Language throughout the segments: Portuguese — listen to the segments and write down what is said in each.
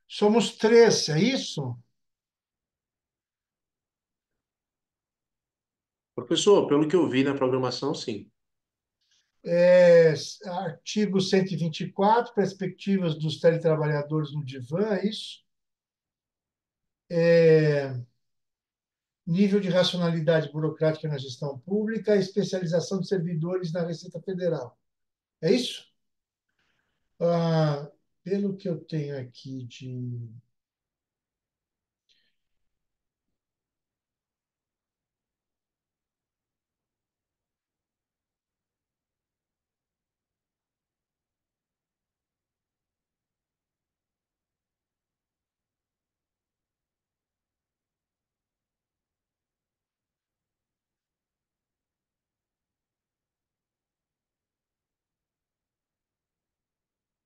Somos três, é isso? Professor, pelo que eu vi na programação, sim. É, artigo 124, perspectivas dos teletrabalhadores no divã, é isso? É, nível de racionalidade burocrática na gestão pública, especialização de servidores na Receita Federal. É isso? Ah, pelo que eu tenho aqui de.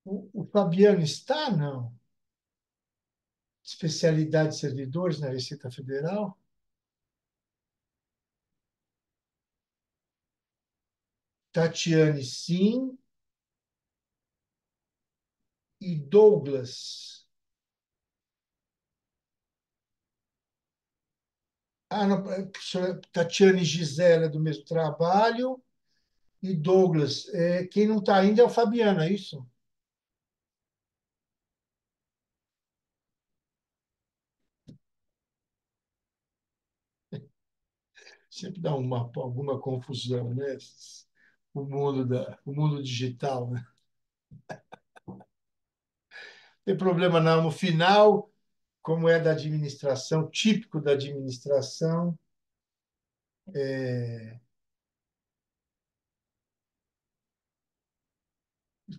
O Fabiano está, não? Especialidade de servidores na Receita Federal? Tatiane, sim. E Douglas. Ah, não, Tatiane e Gisela é do mesmo trabalho. E Douglas. Quem não está ainda é o Fabiano, é isso? Sempre dá alguma confusão, né? O mundo digital, né? Não tem problema não. No final, como é da administração, típico da administração,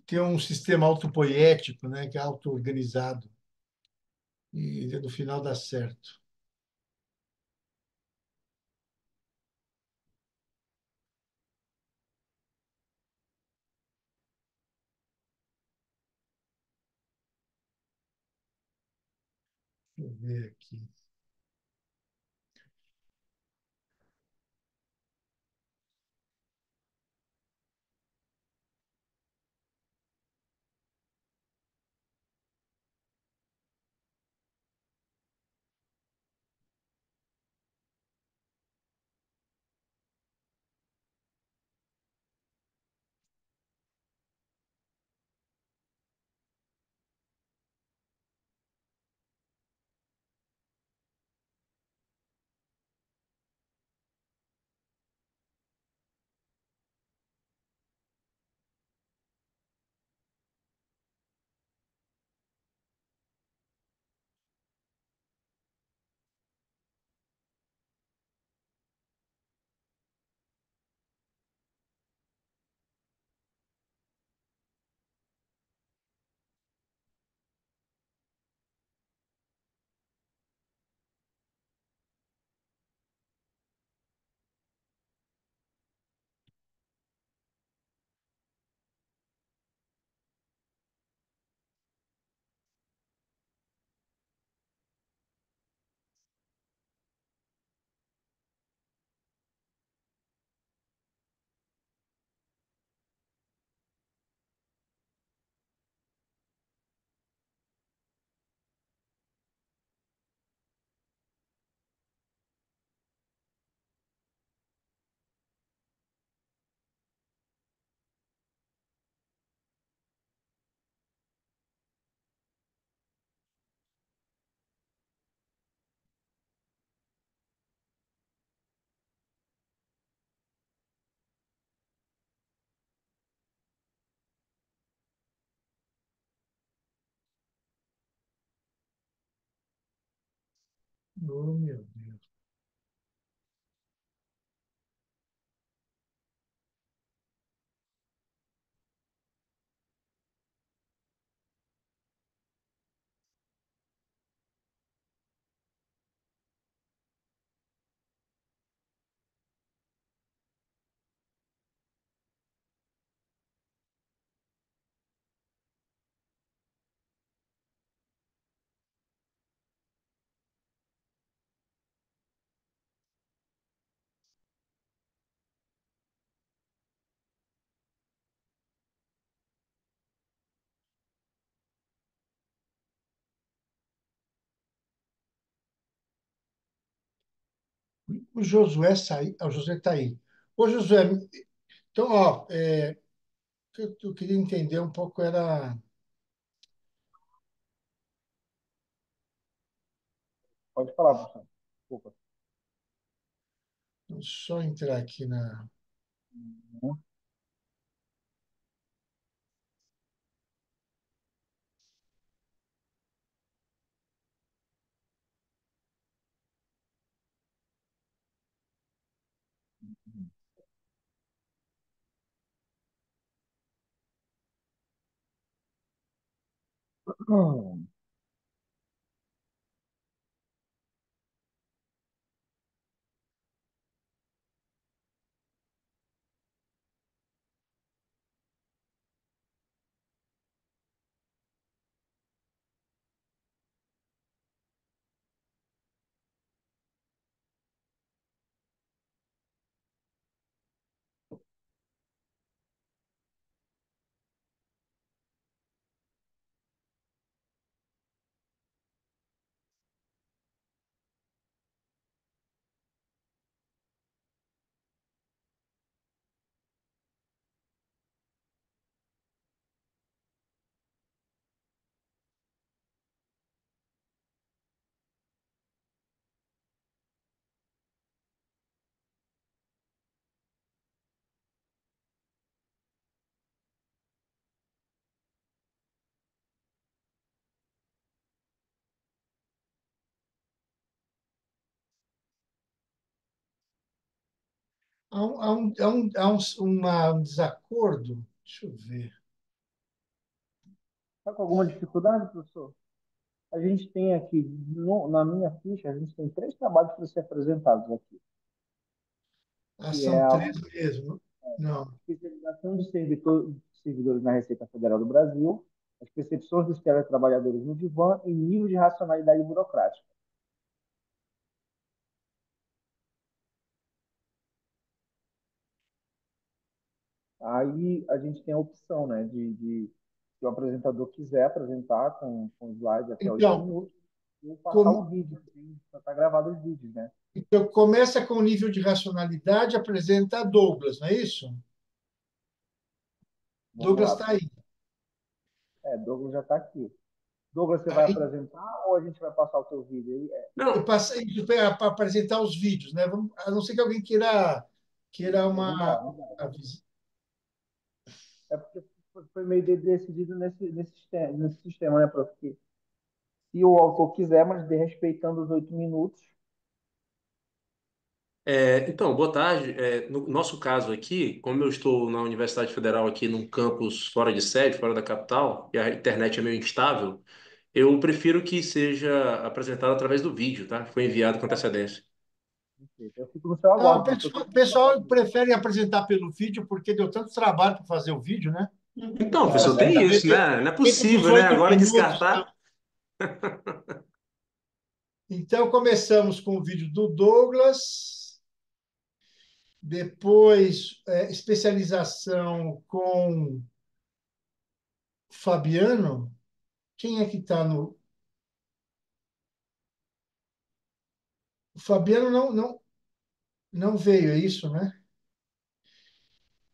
ter um sistema autopoético, né? Que é auto-organizado. E no final dá certo. Deixa eu ver aqui. Oh, meu Deus. O Josué saiu. O Josué está aí. Ô, Josué, então, ó, o que eu queria entender um pouco era. Pode falar, professor. Desculpa. Só entrar aqui na. Uhum. Um desacordo. Deixa eu ver. Está com alguma dificuldade, professor? A gente tem aqui, na minha ficha, a gente tem três trabalhos para ser apresentados aqui, Ah, que é são a três mesmo. Não. especialização de servidores na Receita Federal do Brasil, as percepções dos teletrabalhadores no divã e nível de racionalidade burocrática. Aí a gente tem a opção, né, se o apresentador quiser apresentar com slide até 8 Então, minutos, ou passar com- um vídeo, que já está gravado os vídeos, né? então, começa com o nível de racionalidade, apresenta Douglas, não é isso? Vamos Douglas lá. está aí. Douglas já está aqui. Douglas, você vai Aí apresentar ou a gente vai passar o seu vídeo aí? eu Não, passei para apresentar os vídeos, né? A não ser que alguém queira Vamos lá, uma. vamos lá. Avisa. É porque foi meio decidido nesse sistema, né, prof? Que se o autor quiser, mas respeitando os 8 minutos. então, boa tarde. No nosso caso aqui, como eu estou na Universidade Federal aqui num campus fora de sede, fora da capital, e a internet é meio instável, eu prefiro que seja apresentado através do vídeo, tá? Foi enviado com antecedência. Perfeito. Eu fico no seu Não, aguardo, professor, que eu o tenho que passar o pessoal vídeo. prefere apresentar pelo vídeo porque deu tanto trabalho para fazer o vídeo, né? Então, E É professor, fazer tem verdade. isso, né? Não é dentro dos possível, né? 8 minutos. Tá? Descartar. Então, começamos com o vídeo do Douglas, depois especialização com Fabiano. Quem é que está no. O Fabiano não veio, é isso, né?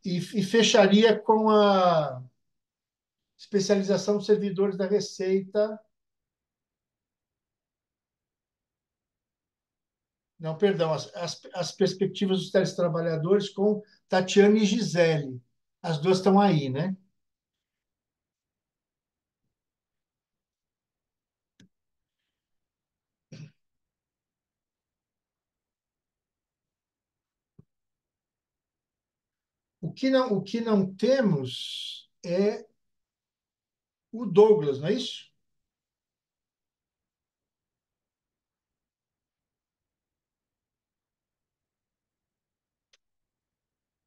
E fecharia com a especialização dos servidores da Receita. Não, perdão, as perspectivas dos teletrabalhadores com Tatiana e Gisele. As duas estão aí, né? O que não temos é o Douglas, não é isso?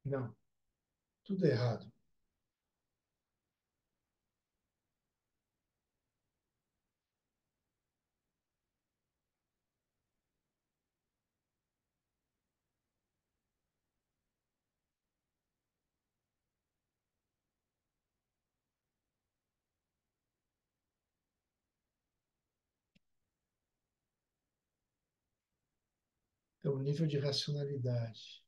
Não, tudo errado. É o nível de racionalidade.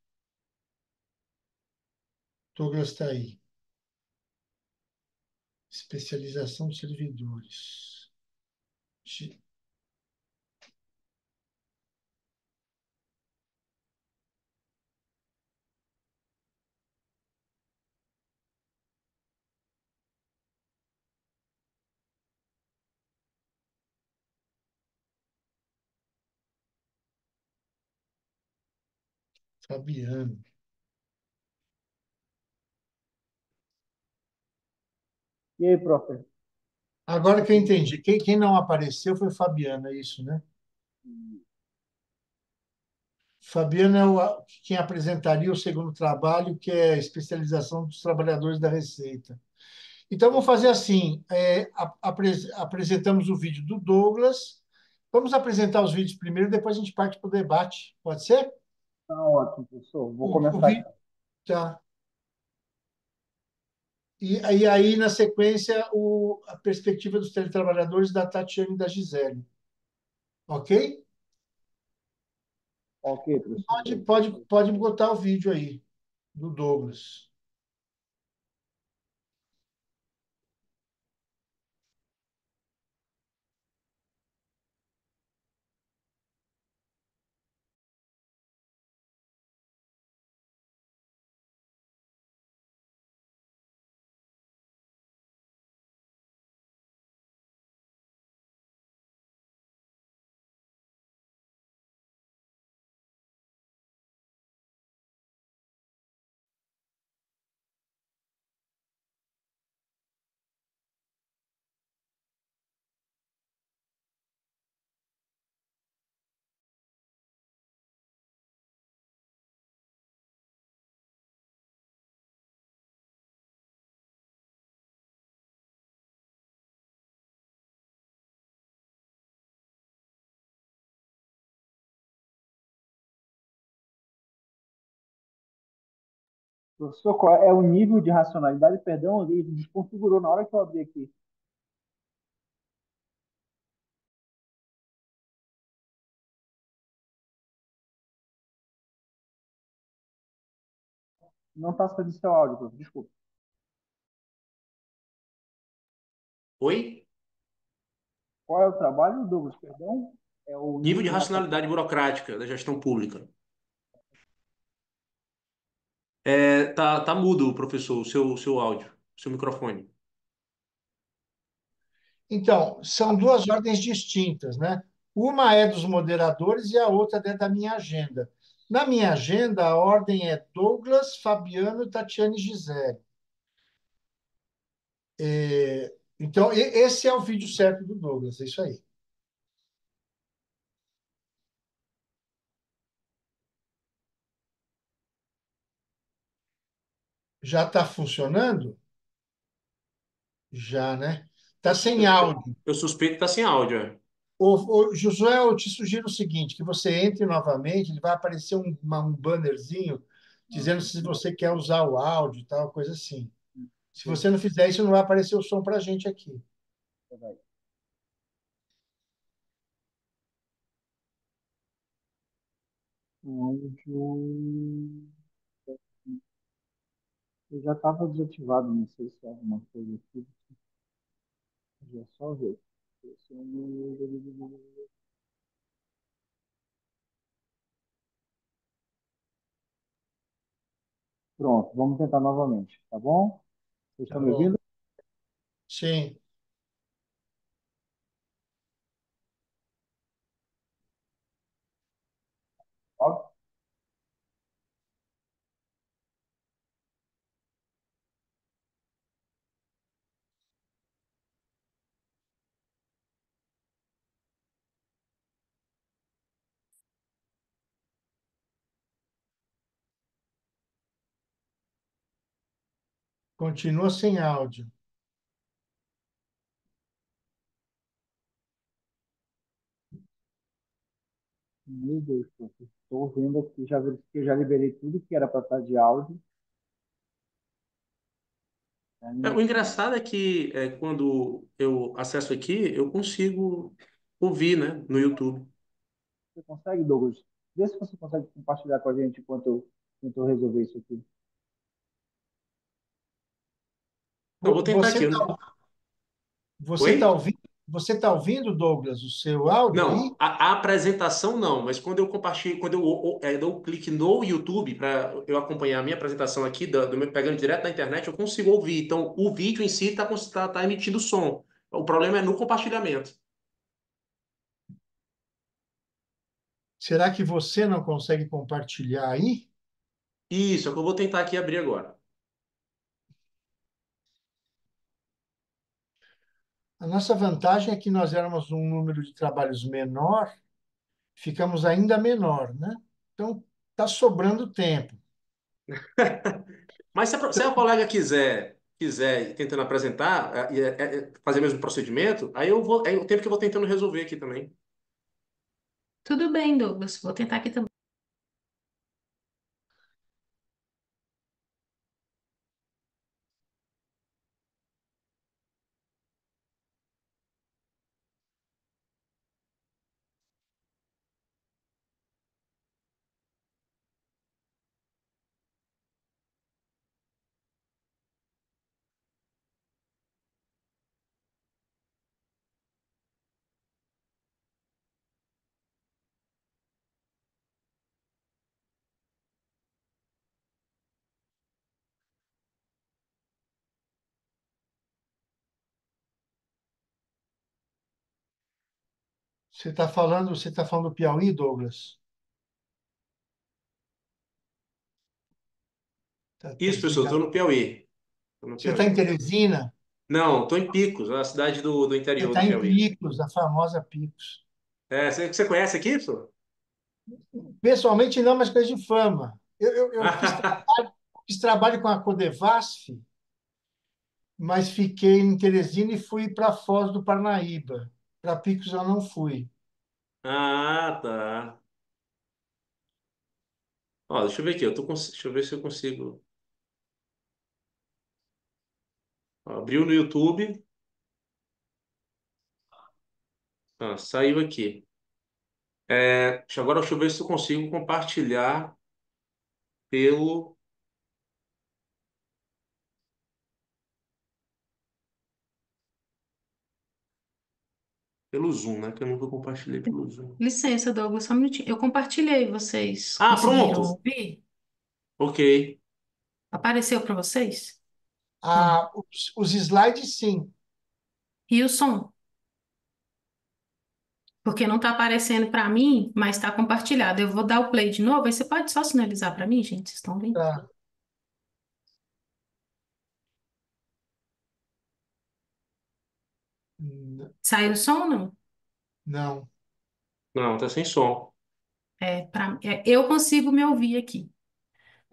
Douglas está aí. Especialização de servidores. Fabiano. E aí, prof? Agora que eu entendi. Quem não apareceu foi Fabiano, é isso, né? Fabiano é quem apresentaria o segundo trabalho, que é a especialização dos trabalhadores da Receita. Então, vamos fazer assim: apresentamos o vídeo do Douglas. Vamos apresentar os vídeos primeiro, depois a gente parte para o debate. Pode ser? Tá ótimo, professor. Vou O começar vídeo. aqui. Tá. E aí, na sequência, a perspectiva dos teletrabalhadores da Tatiana e da Gisele. Ok? Ok, professor. Pode botar o vídeo aí, do Douglas. Professor, qual é o nível de racionalidade? Perdão, ele desconfigurou na hora que eu abri aqui. Não está saindo seu áudio, professor. Desculpa. Oi? Qual é o trabalho, Douglas? Perdão? É o Nível nível de de racionalidade racionalidade. burocrática da gestão pública. Tá mudo, professor, o seu áudio, o seu microfone. Então, são duas ordens distintas, né? Uma é dos moderadores e a outra é da minha agenda. Na minha agenda, a ordem é Douglas, Fabiano, Tatiane e Gisele. Então, esse é o vídeo certo do Douglas, é isso aí. Já está funcionando? Já, né? Está sem áudio. Eu suspeito que tá sem áudio, é. Josué, eu te sugiro o seguinte, que você entre novamente, ele vai aparecer um bannerzinho dizendo se você quer usar o áudio e tal, coisa assim. Se você não fizer isso, não vai aparecer o som para a gente aqui. Áudio. Eu já estava desativado, não sei se é alguma coisa aqui. Já só ver. Pronto, vamos tentar novamente, tá bom? Vocês Tá estão me bom. ouvindo? Sim. Ó, Continua sem áudio. meu Deus, estou vendo aqui, já verifiquei, já liberei tudo que era para estar de áudio. O engraçado é que quando eu acesso aqui, eu consigo ouvir, né, no YouTube. Você consegue, Douglas? Vê se você consegue compartilhar com a gente enquanto eu resolver isso aqui. Eu vou tentar Você aqui. você está Oi? ouvindo, você tá ouvindo, Douglas, o seu áudio Não, aí? a apresentação não, mas quando eu compartilho, quando eu dou um clique no YouTube para eu acompanhar a minha apresentação aqui, pegando direto na internet, eu consigo ouvir. Então, o vídeo em si está emitindo som. O problema é no compartilhamento. Será que você não consegue compartilhar aí? Isso, é o que eu vou tentar aqui abrir agora. A nossa vantagem é que nós éramos um número de trabalhos menor, ficamos ainda menor, né? Então, está sobrando tempo. Mas se a colega quiser ir tentando apresentar, fazer o mesmo procedimento, aí eu vou, é o tempo que eu vou tentando resolver aqui também. Tudo bem, Douglas. Vou tentar aqui também. Você tá falando do Piauí, Douglas? Tá Isso, professor, estou desligado. no Piauí. Tô no Você está em Piauí. Teresina? Não, estou em Picos, a cidade do Você interior do está em Piauí. Picos, a famosa Picos. É, você conhece aqui, professor? Pessoalmente, não, mas coisa de fama. Eu fiz trabalho com a Codevasf, mas fiquei em Teresina e fui para Foz do Parnaíba. Para Picos eu não fui. Ah, tá. Ó, deixa eu ver aqui, deixa eu ver se eu consigo. Ó, abriu no YouTube, saiu aqui. Agora deixa eu ver se eu consigo compartilhar pelo, pelo Zoom, né? Que eu nunca compartilhei pelo Zoom. Licença, Douglas, só um minutinho. Eu compartilhei, vocês Ah, conseguiram pronto! ouvir? Ok. Apareceu para vocês? Não. Ah, os slides, sim. E o som? Porque não está aparecendo para mim, mas está compartilhado. Eu vou dar o play de novo, aí você pode só sinalizar para mim, gente? Vocês estão vendo? Tá. Saiu o som ou não? Não. Não, tá sem som. Eu consigo me ouvir aqui,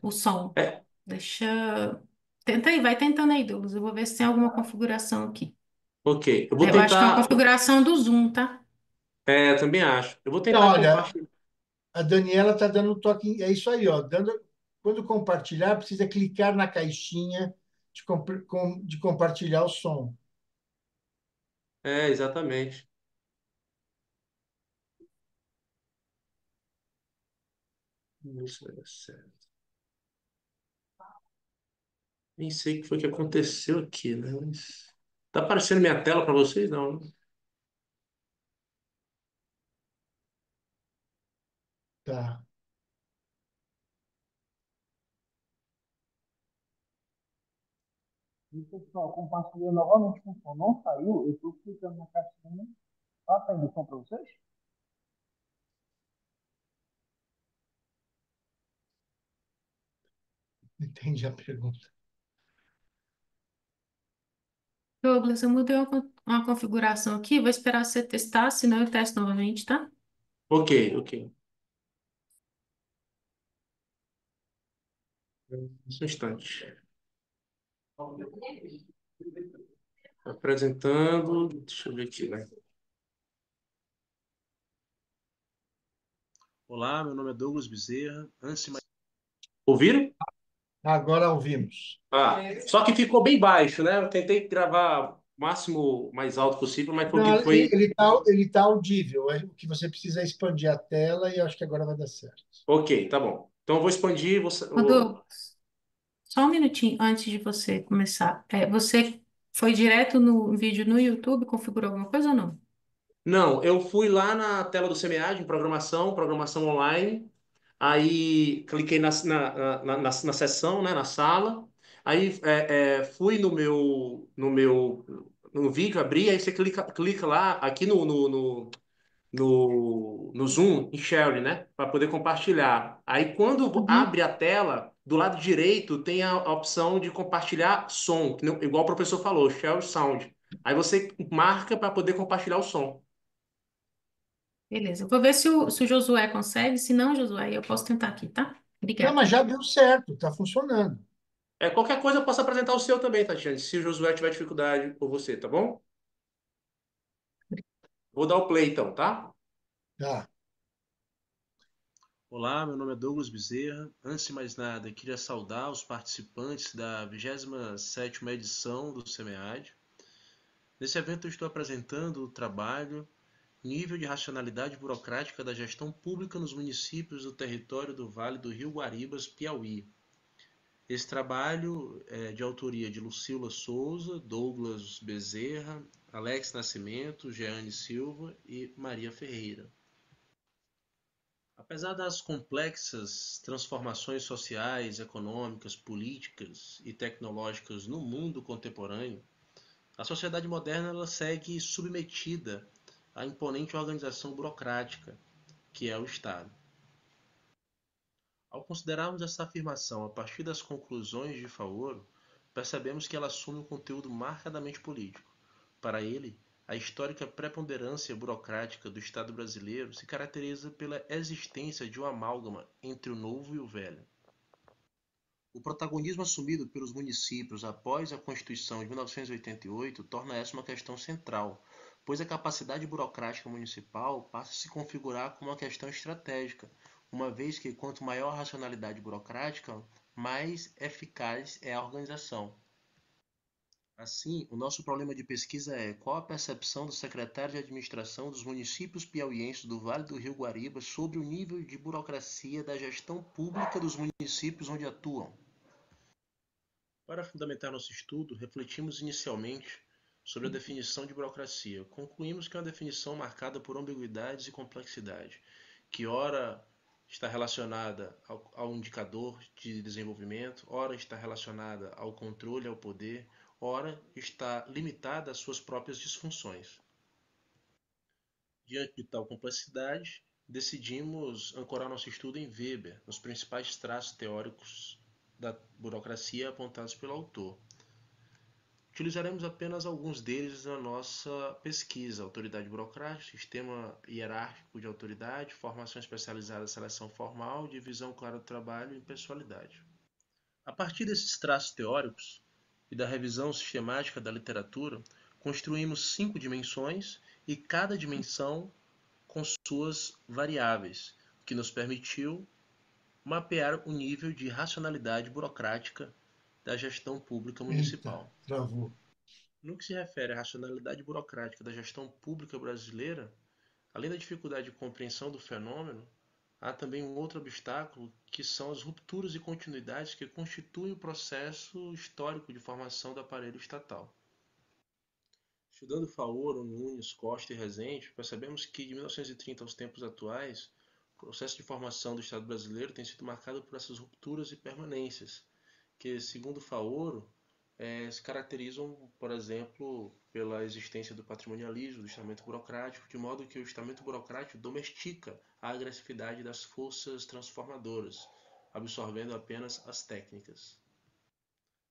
o som. É, Deixa. Tenta aí, vai tentando aí, Douglas. Eu vou ver se tem alguma configuração aqui. ok. Eu vou Eu acho que é uma tentar. configuração do Zoom, tá? Também acho. Eu vou Então, tentar olha, compartilhar. a Daniela está dando um toque. É isso aí, ó. Quando compartilhar, precisa clicar na caixinha de compartilhar o som. Exatamente. Isso é certo. Nem sei o que foi que aconteceu aqui, né? Mas... Tá aparecendo minha tela para vocês? Não, né? Tá. E, pessoal, compartilhei novamente com o som. Não saiu, eu estou clicando na caixinha. Ah, tá indo som para vocês? Entendi a pergunta. Douglas, eu mudei uma configuração aqui, vou esperar você testar, senão eu testo novamente, tá? Ok, ok. Só um instante. Apresentando. Deixa eu ver aqui, né? Olá, meu nome é Douglas Bezerra. Ouviram? Agora ouvimos. Só que ficou bem baixo, né? Eu tentei gravar máximo mais alto possível, mas Não, foi. ele tá audível. O que você precisa é expandir a tela e eu acho que agora vai dar certo. Ok, tá bom. Então eu vou expandir. Ô, Douglas, só um minutinho antes de você começar. Você foi direto no vídeo no YouTube, configurou alguma coisa ou não? Não, eu fui lá na tela do SEMEAD, em programação, programação online. Aí cliquei na seção, né, na sala. Aí fui no vídeo, abri, aí você clica lá, aqui no Zoom, em Share, né? Para poder compartilhar. Aí quando Uhum. abre a tela, do lado direito tem a opção de compartilhar som, igual o professor falou, Share Sound. Aí você marca para poder compartilhar o som. Beleza. Eu vou ver se o Josué consegue. Se não, Josué, eu posso tentar aqui, tá? Não, Obrigada. mas já deu certo, está funcionando. Qualquer coisa eu posso apresentar o seu também, Tatiane, se o Josué tiver dificuldade por você, tá bom? Vou dar o play então, tá? Tá. Olá, meu nome é Douglas Bezerra. Antes de mais nada, queria saudar os participantes da 27ª edição do SEMEAD. Nesse evento eu estou apresentando o trabalho Nível de racionalidade burocrática da gestão pública nos municípios do território do Vale do Rio Guaribas, Piauí. Esse trabalho é de autoria de Lucila Souza, Douglas Bezerra, Alex Nascimento, Jeane Silva e Maria Ferreira. Apesar das complexas transformações sociais, econômicas, políticas e tecnológicas no mundo contemporâneo, a sociedade moderna ela segue submetida à imponente organização burocrática, que é o Estado. Ao considerarmos essa afirmação a partir das conclusões de Faoro, percebemos que ela assume um conteúdo marcadamente político. Para ele, a histórica preponderância burocrática do Estado brasileiro se caracteriza pela existência de uma amálgama entre o novo e o velho. O protagonismo assumido pelos municípios após a Constituição de 1988 torna essa uma questão central, pois a capacidade burocrática municipal passa a se configurar como uma questão estratégica, uma vez que quanto maior a racionalidade burocrática, mais eficaz é a organização. Assim, o nosso problema de pesquisa é qual a percepção do secretário de administração dos municípios piauienses do Vale do Rio Guariba sobre o nível de burocracia da gestão pública dos municípios onde atuam. Para fundamentar nosso estudo, refletimos inicialmente sobre a definição de burocracia. Concluímos que é uma definição marcada por ambiguidades e complexidade, que ora está relacionada ao indicador de desenvolvimento, ora está relacionada ao controle, ao poder, ora está limitada às suas próprias disfunções. Diante de tal complexidade, decidimos ancorar nosso estudo em Weber, nos principais traços teóricos da burocracia apontados pelo autor. Utilizaremos apenas alguns deles na nossa pesquisa: autoridade burocrática, sistema hierárquico de autoridade, formação especializada, seleção formal, divisão clara do trabalho e pessoalidade. A partir desses traços teóricos e da revisão sistemática da literatura, construímos 5 dimensões e cada dimensão com suas variáveis, o que nos permitiu mapear o nível de racionalidade burocrática da gestão pública Eita, municipal. travou. No que se refere à racionalidade burocrática da gestão pública brasileira, além da dificuldade de compreensão do fenômeno, há também um outro obstáculo, que são as rupturas e continuidades que constituem o processo histórico de formação do aparelho estatal. Estudando Faoro, Nunes, Costa e Rezende, percebemos que de 1930 aos tempos atuais, o processo de formação do Estado brasileiro tem sido marcado por essas rupturas e permanências, que, segundo Faoro, se caracterizam, por exemplo, pela existência do patrimonialismo, do estamento burocrático, de modo que o estamento burocrático domestica a agressividade das forças transformadoras, absorvendo apenas as técnicas.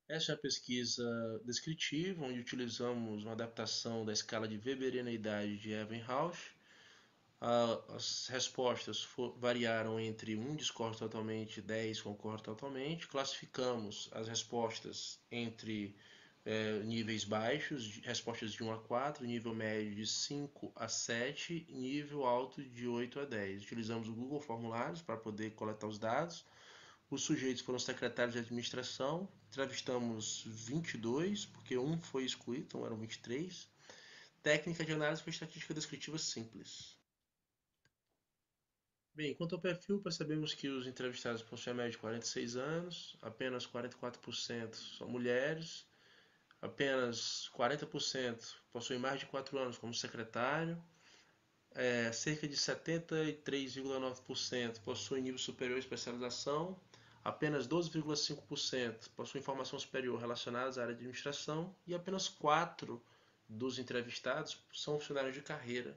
Essa é a pesquisa descritiva, onde utilizamos uma adaptação da escala de Weberianeidade de Ebbinghaus. As respostas variaram entre 1 discorda totalmente e 10 concorda totalmente. Classificamos as respostas entre níveis baixos, respostas de 1 a 4, nível médio de 5 a 7, nível alto de 8 a 10. Utilizamos o Google Formulários para poder coletar os dados. Os sujeitos foram secretários de administração, entrevistamos 22, porque um foi excluído, então eram 23. Técnica de análise para estatística descritiva simples. Bem, quanto ao perfil, percebemos que os entrevistados possuem a média de 46 anos, apenas 44% são mulheres, apenas 40% possuem mais de 4 anos como secretário, cerca de 73,9% possuem nível superior em especialização, apenas 12,5% possuem formação superior relacionada à área de administração e apenas 4 dos entrevistados são funcionários de carreira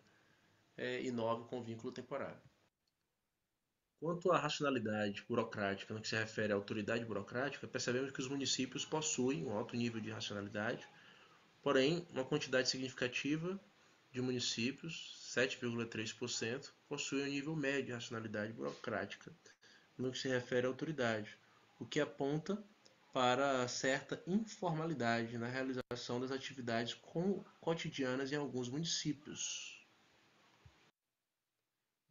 e 9 com vínculo temporário. Quanto à racionalidade burocrática, no que se refere à autoridade burocrática, percebemos que os municípios possuem um alto nível de racionalidade, porém, uma quantidade significativa de municípios, 7,3%, possuem um nível médio de racionalidade burocrática, no que se refere à autoridade, o que aponta para certa informalidade na realização das atividades cotidianas em alguns municípios.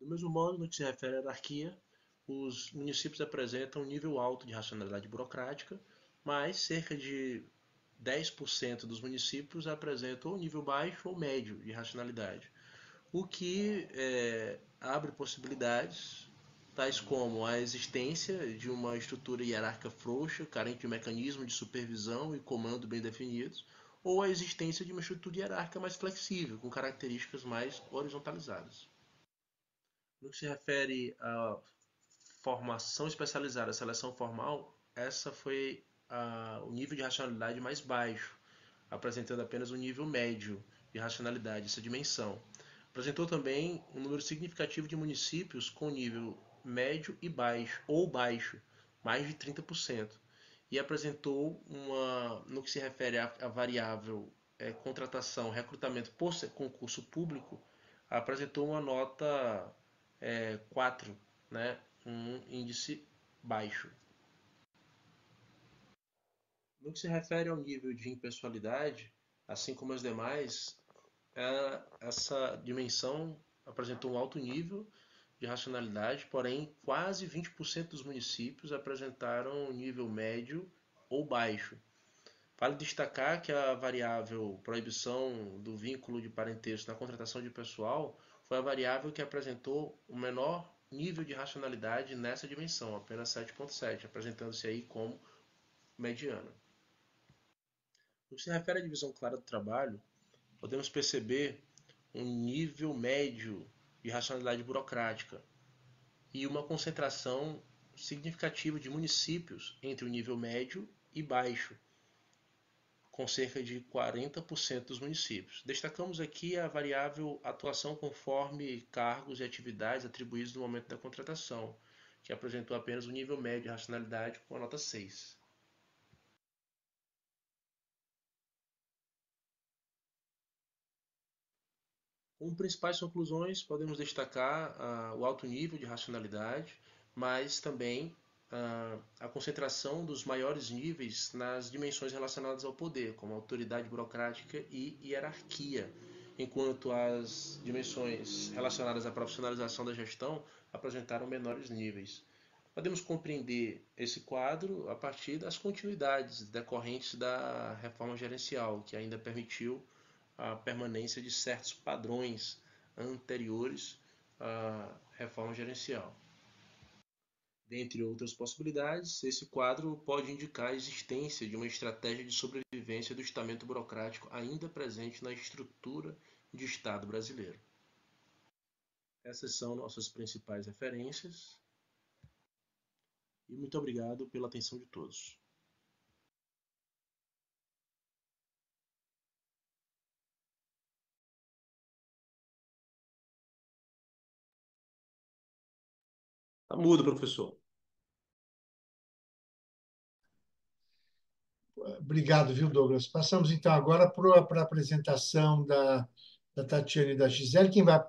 Do mesmo modo, no que se refere à hierarquia, os municípios apresentam um nível alto de racionalidade burocrática, mas cerca de 10% dos municípios apresentam um nível baixo ou médio de racionalidade, o que abre possibilidades tais como a existência de uma estrutura hierárquica frouxa, carente de mecanismos de supervisão e comando bem definidos, ou a existência de uma estrutura hierárquica mais flexível, com características mais horizontalizadas. No que se refere à formação especializada, a seleção formal, essa foi o nível de racionalidade mais baixo, apresentando apenas um nível médio de racionalidade, essa dimensão. Apresentou também um número significativo de municípios com nível médio e baixo, ou baixo, mais de 30%. E apresentou no que se refere à variável contratação, recrutamento por concurso público, apresentou uma nota 4, né? Um índice baixo. No que se refere ao nível de impessoalidade, assim como as demais, essa dimensão apresentou um alto nível de racionalidade, porém quase 20% dos municípios apresentaram um nível médio ou baixo. Vale destacar que a variável proibição do vínculo de parentesco na contratação de pessoal foi a variável que apresentou o menor nível de racionalidade nessa dimensão, apenas 7,7, apresentando-se aí como mediana. No que se refere à divisão clara do trabalho, podemos perceber um nível médio de racionalidade burocrática e uma concentração significativa de municípios entre o nível médio e baixo, com cerca de 40% dos municípios. Destacamos aqui a variável atuação conforme cargos e atividades atribuídos no momento da contratação, que apresentou apenas o nível médio de racionalidade com a nota 6. Como principais conclusões, podemos destacar o alto nível de racionalidade, mas também a concentração dos maiores níveis nas dimensões relacionadas ao poder, como autoridade burocrática e hierarquia, enquanto as dimensões relacionadas à profissionalização da gestão apresentaram menores níveis. Podemos compreender esse quadro a partir das continuidades decorrentes da reforma gerencial, que ainda permitiu a permanência de certos padrões anteriores à reforma gerencial. Dentre outras possibilidades, esse quadro pode indicar a existência de uma estratégia de sobrevivência do estamento burocrático ainda presente na estrutura de Estado brasileiro. Essas são nossas principais referências. E muito obrigado pela atenção de todos. Tá mudo, professor. Obrigado, viu, Douglas? Passamos então agora para a apresentação da Tatiana e da Gisele. Quem vai.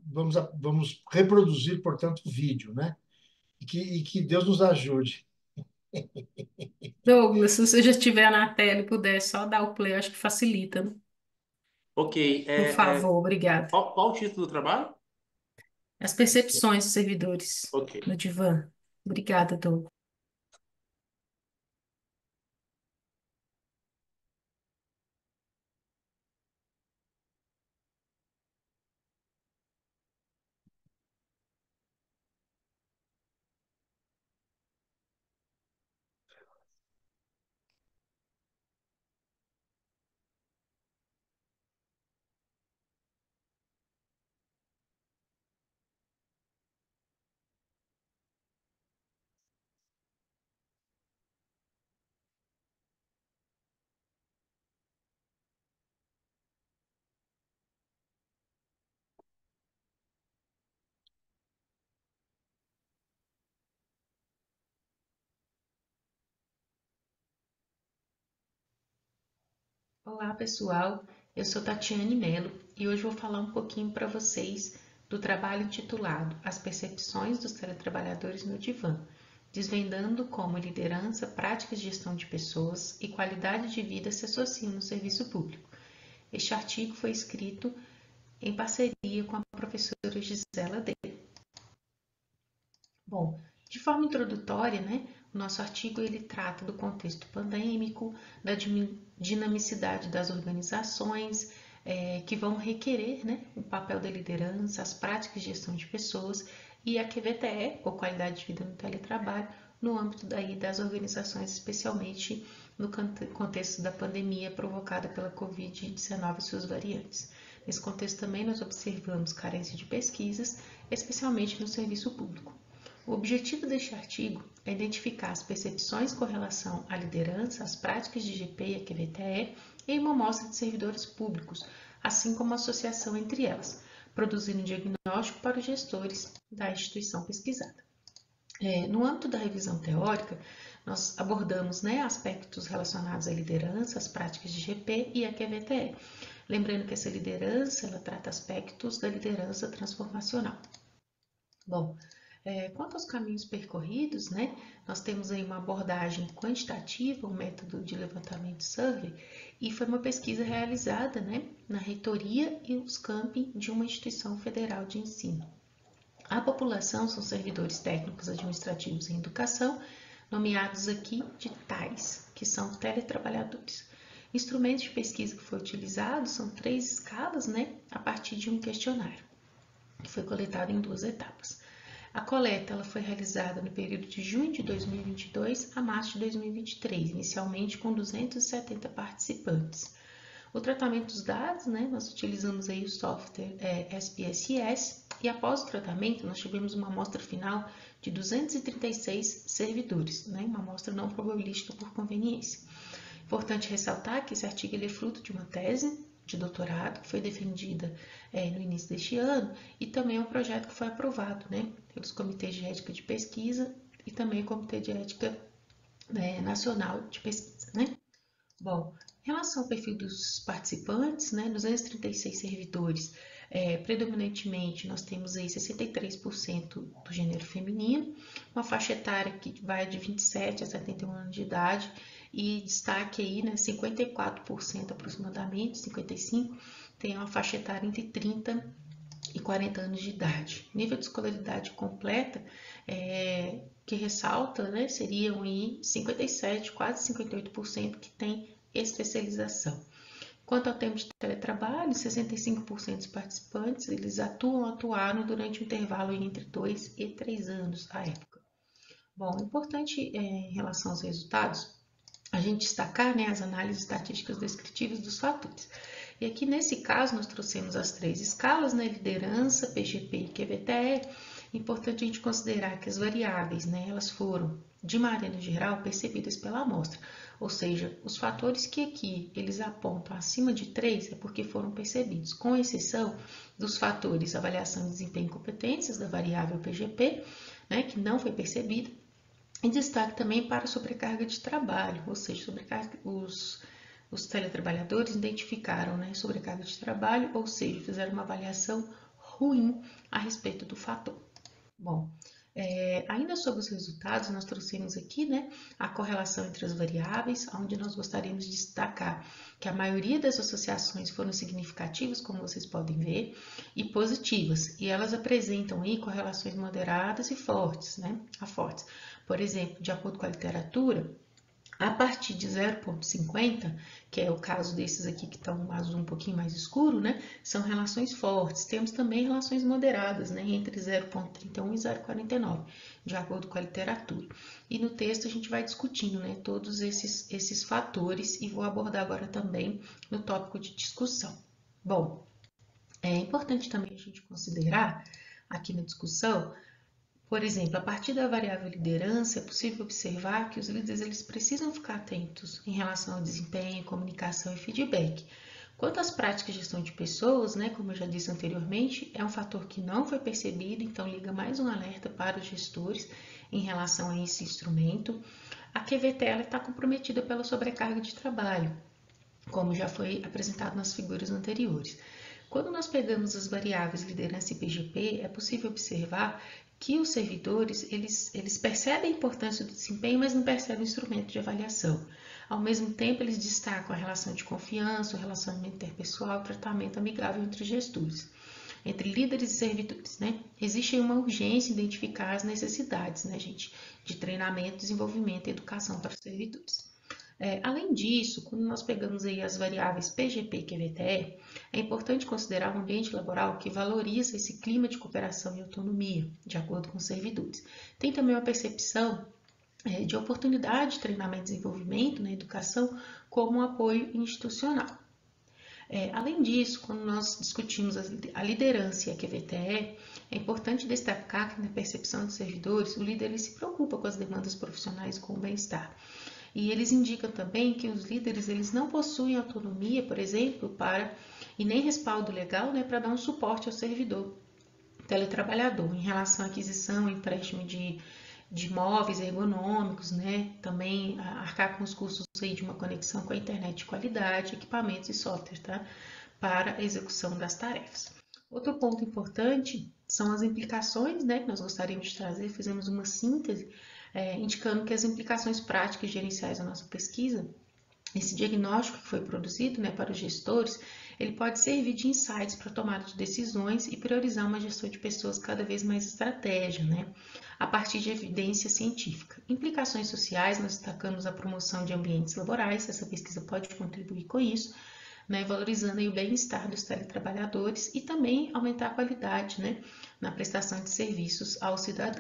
Vamos reproduzir, portanto, o vídeo, né? E que Deus nos ajude. Douglas, se você já estiver na tela e puder só dar o play, acho que facilita, né? Ok. Por favor, obrigado. Qual o título do trabalho? As percepções dos servidores Ok. no divã. Obrigada, Dou. Olá, pessoal. Eu sou Tatiane Mello e hoje vou falar um pouquinho para vocês do trabalho intitulado As Percepções dos Teletrabalhadores no Divã, desvendando como liderança, práticas de gestão de pessoas e qualidade de vida se associam no serviço público. Este artigo foi escrito em parceria com a professora Gisela D. Bom, de forma introdutória, né, o nosso artigo ele trata do contexto pandêmico, da dinamicidade das organizações, que vão requerer, né, o papel da liderança, as práticas de gestão de pessoas e a QVTE, ou qualidade de vida no teletrabalho, no âmbito daí das organizações, especialmente no contexto da pandemia provocada pela Covid-19 e suas variantes. Nesse contexto também nós observamos carência de pesquisas, especialmente no serviço público. O objetivo deste artigo é identificar as percepções com relação à liderança, às práticas de GP e a QVTE em uma amostra de servidores públicos, assim como a associação entre elas, produzindo um diagnóstico para os gestores da instituição pesquisada. No âmbito da revisão teórica, nós abordamos, né, aspectos relacionados à liderança, às práticas de GP e à QVTE. Lembrando que essa liderança ela trata aspectos da liderança transformacional. Bom, quanto aos caminhos percorridos, né, nós temos aí uma abordagem quantitativa, um método de levantamento survey, e foi uma pesquisa realizada, né, na reitoria e os campi de uma instituição federal de ensino. A população são servidores técnicos administrativos em educação, nomeados aqui de TAIs, que são teletrabalhadores. Instrumentos de pesquisa que foi utilizado são 3 escalas, né, a partir de um questionário, que foi coletado em 2 etapas. A coleta ela foi realizada no período de junho de 2022 a março de 2023, inicialmente com 270 participantes. O tratamento dos dados, né, nós utilizamos aí o software SPSS e após o tratamento nós tivemos uma amostra final de 236 servidores, né, uma amostra não probabilística por conveniência. Importante ressaltar que esse artigo ele é fruto de uma tese de doutorado que foi defendida no início deste ano e também é um projeto que foi aprovado, né, pelos comitês de ética de pesquisa e também o Comitê de Ética Nacional de Pesquisa, né? Bom, em relação ao perfil dos participantes, né, 236 servidores, predominantemente nós temos aí 63% do gênero feminino, uma faixa etária que vai de 27 a 71 anos de idade e destaque aí, né, 54% aproximadamente, 55%, tem uma faixa etária entre 30 e 40 anos de idade. Nível de escolaridade completa, que ressalta, né, seriam aí 57, quase 58% que tem especialização. Quanto ao tempo de teletrabalho, 65% dos participantes eles atuaram durante um intervalo entre 2 e 3 anos à época. Bom, importante em relação aos resultados, a gente destacar, né, as análises estatísticas descritivas dos fatores. E aqui nesse caso nós trouxemos as 3 escalas, né, liderança, PGP e QVTE. Importante a gente considerar que as variáveis, né, elas foram, de maneira geral, percebidas pela amostra. Ou seja, os fatores que aqui eles apontam acima de 3 é porque foram percebidos, com exceção dos fatores avaliação de desempenho e competências da variável PGP, né, que não foi percebida, e destaque também para a sobrecarga de trabalho, ou seja, os teletrabalhadores identificaram, né, sobrecarga de trabalho, ou seja, fizeram uma avaliação ruim a respeito do fator. Bom, Ainda sobre os resultados, nós trouxemos aqui, né, a correlação entre as variáveis, onde nós gostaríamos de destacar que a maioria das associações foram significativas, como vocês podem ver, e positivas, e elas apresentam aí correlações moderadas e fortes, né, a fortes. Por exemplo, de acordo com a literatura, a partir de 0,50, que é o caso desses aqui que estão um azul um pouquinho mais escuro, né? São relações fortes. Temos também relações moderadas, né? Entre 0,31 e 0,49, de acordo com a literatura. E no texto a gente vai discutindo, né? Todos esses fatores e vou abordar agora também no tópico de discussão. Bom, é importante também a gente considerar aqui na discussão, por exemplo, a partir da variável liderança, é possível observar que os líderes eles precisam ficar atentos em relação ao desempenho, comunicação e feedback. Quanto às práticas de gestão de pessoas, né, como eu já disse anteriormente, é um fator que não foi percebido, então liga mais um alerta para os gestores em relação a esse instrumento. A QVT está comprometida pela sobrecarga de trabalho, como já foi apresentado nas figuras anteriores. Quando nós pegamos as variáveis liderança e PGP, é possível observar que os servidores eles percebem a importância do desempenho, mas não percebem o instrumento de avaliação. Ao mesmo tempo, eles destacam a relação de confiança, o relacionamento interpessoal, o tratamento amigável entre gestores, entre líderes e servidores, né? Existe uma urgência em identificar as necessidades, né, gente, de treinamento, desenvolvimento e educação para os servidores. Além disso, quando nós pegamos aí as variáveis PGP e QVTE, é importante considerar um ambiente laboral que valoriza esse clima de cooperação e autonomia, de acordo com os servidores. Tem também uma percepção de oportunidade de treinamento e desenvolvimento na educação como um apoio institucional. Além disso, quando nós discutimos a liderança e a QVTE, é importante destacar que na percepção dos servidores, o líder ele se preocupa com as demandas profissionais e com o bem-estar. E eles indicam também que os líderes eles não possuem autonomia, por exemplo, e nem respaldo legal, né, para dar um suporte ao servidor teletrabalhador em relação à aquisição e empréstimo de móveis ergonômicos, né, também arcar com os custos aí de uma conexão com a internet de qualidade, equipamentos e software, tá, para a execução das tarefas. Outro ponto importante são as implicações, né, que nós gostaríamos de trazer, fizemos uma síntese indicando que as implicações práticas e gerenciais da nossa pesquisa, esse diagnóstico que foi produzido, né, para os gestores, ele pode servir de insights para a tomada de decisões e priorizar uma gestão de pessoas cada vez mais estratégia, né, a partir de evidência científica. Implicações sociais, nós destacamos a promoção de ambientes laborais, essa pesquisa pode contribuir com isso, né, valorizando aí o bem-estar dos teletrabalhadores e também aumentar a qualidade, né, na prestação de serviços aos cidadãos.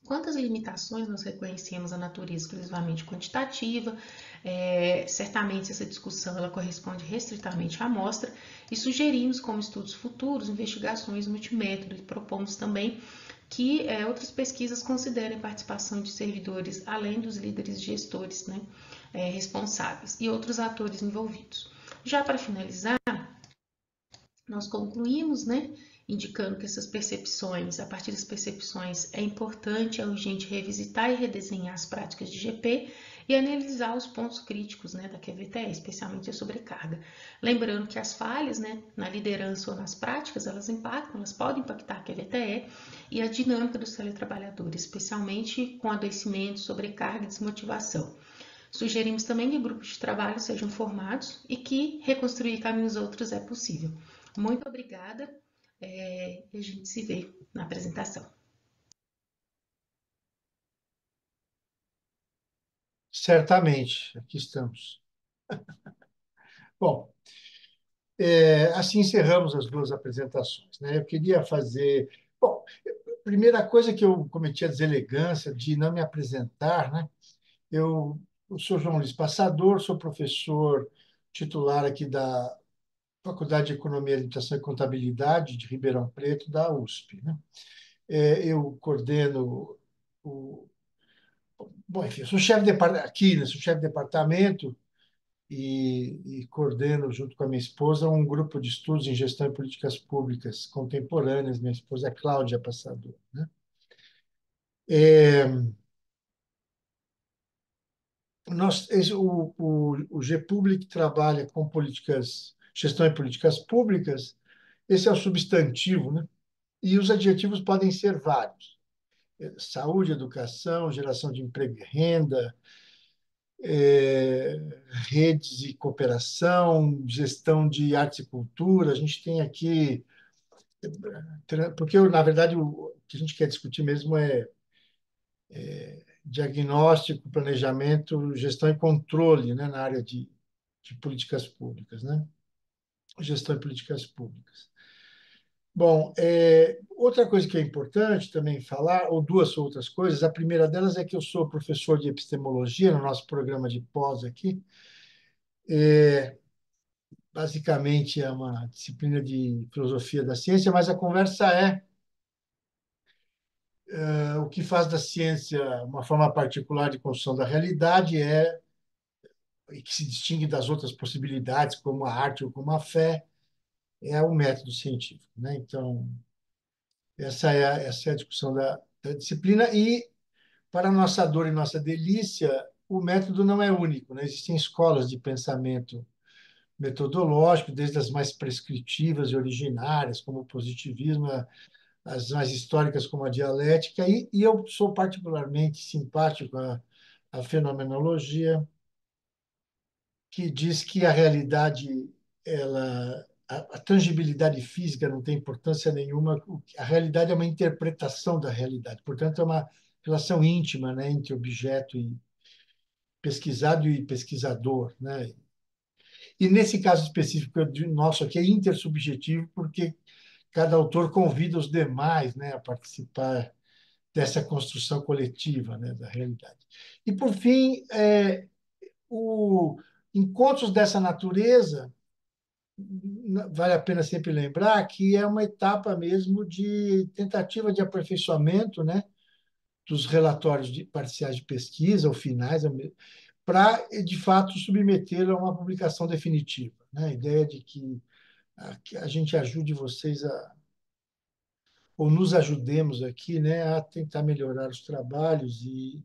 Quanto às limitações, nós reconhecemos a natureza exclusivamente quantitativa, certamente essa discussão ela corresponde restritamente à amostra e sugerimos como estudos futuros investigações multimétodo e propomos também que outras pesquisas considerem a participação de servidores além dos líderes gestores, né, responsáveis e outros atores envolvidos. Já para finalizar, nós concluímos, né, indicando que essas percepções, a partir das percepções, é importante, é urgente revisitar e redesenhar as práticas de GP e analisar os pontos críticos, né, da QVTE, especialmente a sobrecarga. Lembrando que as falhas, né, na liderança ou nas práticas, elas podem impactar a QVTE e a dinâmica dos teletrabalhadores, especialmente com adoecimento, sobrecarga e desmotivação. Sugerimos também que grupos de trabalho sejam formados e que reconstruir caminhos outros é possível. Muito obrigada e a gente se vê na apresentação. Certamente, aqui estamos. Bom, assim encerramos as duas apresentações, né? Eu queria fazer. Bom, primeira coisa que eu cometi a deselegância de não me apresentar, né? Eu sou João Luiz Passador, sou professor titular aqui da Faculdade de Economia, Administração e Contabilidade de Ribeirão Preto, da USP, né? Eu coordeno o. Bom, enfim, eu sou chefe de aqui, né? Sou chefe de departamento e coordeno, junto com a minha esposa, um grupo de estudos em gestão e políticas públicas contemporâneas. Minha esposa é Cláudia Passador, né? O GPublic trabalha com políticas, gestão e políticas públicas. Esse é o substantivo, né? E os adjetivos podem ser vários. saúde, educação, geração de emprego e renda, redes e cooperação, gestão de arte e cultura. A gente tem aqui, porque na verdade o que a gente quer discutir mesmo é diagnóstico, planejamento, gestão e controle, né, na área de políticas públicas, né? Gestão e políticas públicas. Bom, outra coisa que é importante também falar, ou duas outras coisas. A primeira delas é que eu sou professor de epistemologia no nosso programa de pós aqui. Basicamente é uma disciplina de filosofia da ciência, mas a conversa o que faz da ciência uma forma particular de construção da realidade e que se distingue das outras possibilidades, como a arte ou como a fé, é o método científico, né? Então, essa é a discussão da disciplina. E, para nossa dor e nossa delícia, o método não é único, né? Existem escolas de pensamento metodológico, desde as mais prescritivas e originárias, como o positivismo, as mais históricas, como a dialética, e eu sou particularmente simpático à fenomenologia, que diz que a realidade, a tangibilidade física não tem importância nenhuma, a realidade é uma interpretação da realidade, portanto, é uma relação íntima, né, entre objeto e pesquisado e pesquisador, né? E nesse caso específico nosso aqui é intersubjetivo, porque cada autor convida os demais, né, a participar dessa construção coletiva, né, da realidade. E, por fim, o encontros dessa natureza, vale a pena sempre lembrar que é uma etapa mesmo de tentativa de aperfeiçoamento, né, dos relatórios parciais de pesquisa, ou finais, para, de fato, submetê-lo a uma publicação definitiva, né? A ideia de que a gente ajude vocês ou nos ajudemos aqui, né, a tentar melhorar os trabalhos e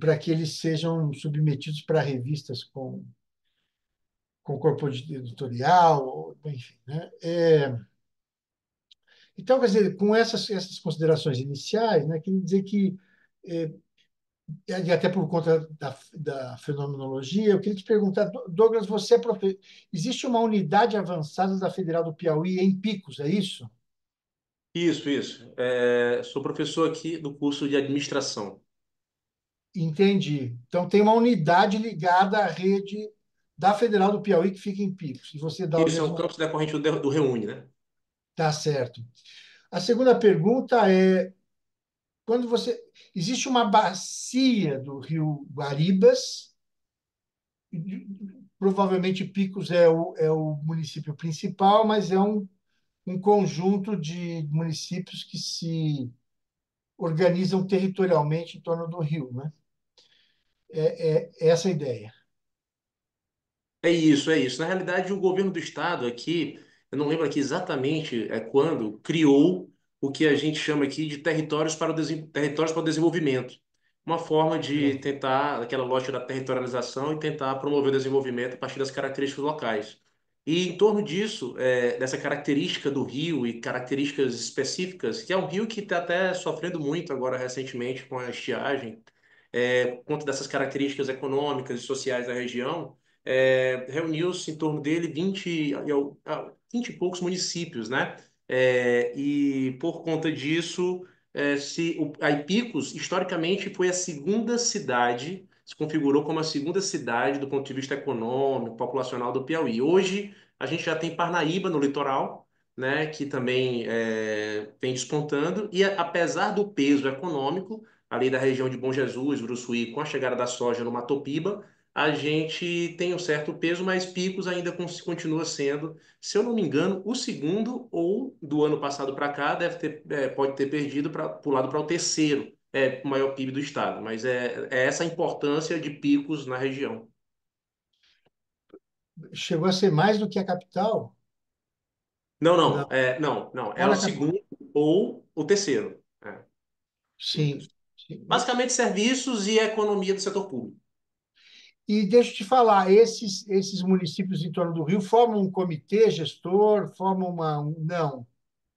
para que eles sejam submetidos para revistas com corpo editorial, enfim, né? Então, quer dizer, com essas considerações iniciais, né, queria dizer que, é, e até por conta da fenomenologia, eu queria te perguntar, Douglas, você é existe uma unidade avançada da Federal do Piauí em Picos, é isso? Isso, isso. Sou professor aqui do curso de administração. Entendi. Então, tem uma unidade ligada à rede da Federal do Piauí que fica em Picos, e você dá o Isso é o mesmo. campus decorrente do Reúne, né? Tá certo. A segunda pergunta é, quando você existe uma bacia do Rio Guaribas, provavelmente Picos é o município principal, mas é um conjunto de municípios que se organizam territorialmente em torno do rio, né? É essa a ideia. É isso, é isso. Na realidade, o governo do estado aqui, eu não lembro aqui exatamente quando, criou o que a gente chama aqui de territórios para o desenvolvimento. Uma forma de tentar, aquela lógica da territorialização e tentar promover o desenvolvimento a partir das características locais. E em torno disso, dessa característica do rio e características específicas, que é um rio que está até sofrendo muito agora recentemente com a estiagem, por conta dessas características econômicas e sociais da região, reuniu-se em torno dele 20 e poucos municípios, né? E por conta disso, a Ipicos, historicamente, foi a segunda cidade, se configurou como a segunda cidade do ponto de vista econômico, populacional do Piauí. Hoje, a gente já tem Parnaíba no litoral, né? Que também vem despontando, e apesar do peso econômico, ali da região de Bom Jesus, Uruçuí, com a chegada da soja no Matopiba, a gente tem um certo peso, mas Picos ainda continua sendo, se eu não me engano, o segundo ou do ano passado para cá pode ter perdido para pulado para o terceiro, o maior PIB do estado. Mas é essa a importância de Picos na região. Chegou a ser mais do que a capital? Não, Não, não, não, não. É o olha a capital. segundo ou o terceiro. Sim, sim. Basicamente, serviços e economia do setor público. E deixa eu te falar, esses municípios em torno do Rio formam um comitê gestor, formam não,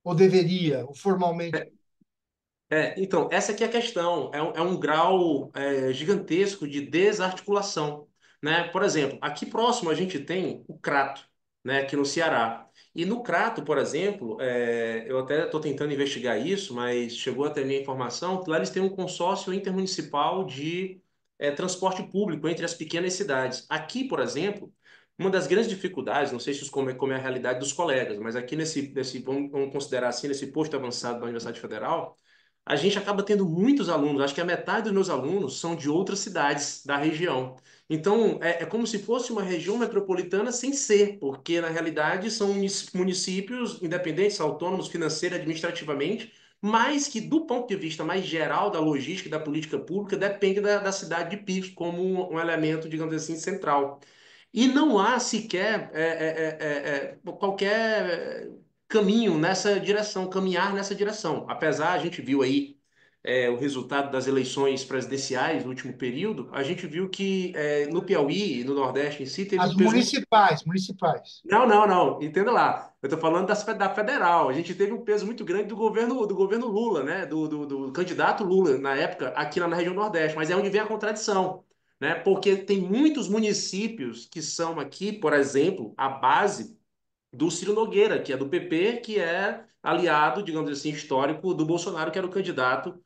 ou deveria, ou formalmente. Então, essa aqui é a questão. É um grau gigantesco de desarticulação, né? Por exemplo, aqui próximo a gente tem o Crato, né? Aqui no Ceará. E no Crato, por exemplo, eu até estou tentando investigar isso, mas chegou até minha informação que lá eles têm um consórcio intermunicipal de transporte público entre as pequenas cidades. Aqui, por exemplo, uma das grandes dificuldades, não sei se isso como é a realidade dos colegas, mas aqui vamos considerar assim, nesse posto avançado da Universidade Federal, a gente acaba tendo muitos alunos, acho que a metade dos meus alunos são de outras cidades da região. Então, é como se fosse uma região metropolitana sem ser, porque na realidade são municípios independentes, autônomos financeira e administrativamente, mas que, do ponto de vista mais geral da logística e da política pública, depende da cidade de Picos como um elemento, digamos assim, central. E não há sequer qualquer caminho nessa direção, caminhar nessa direção. Apesar, a gente viu aí o resultado das eleições presidenciais no último período, a gente viu que no Piauí, no Nordeste em si, teve As um peso muito. municipais, municipais. Não, não, não. Entenda lá. Eu estou falando da federal. A gente teve um peso muito grande do governo Lula, né? Do candidato Lula na época aqui na região Nordeste. Mas é onde vem a contradição, né? Porque tem muitos municípios que são aqui, por exemplo, a base do Ciro Nogueira, que é do PP, que é aliado, digamos assim, histórico do Bolsonaro, que era o candidato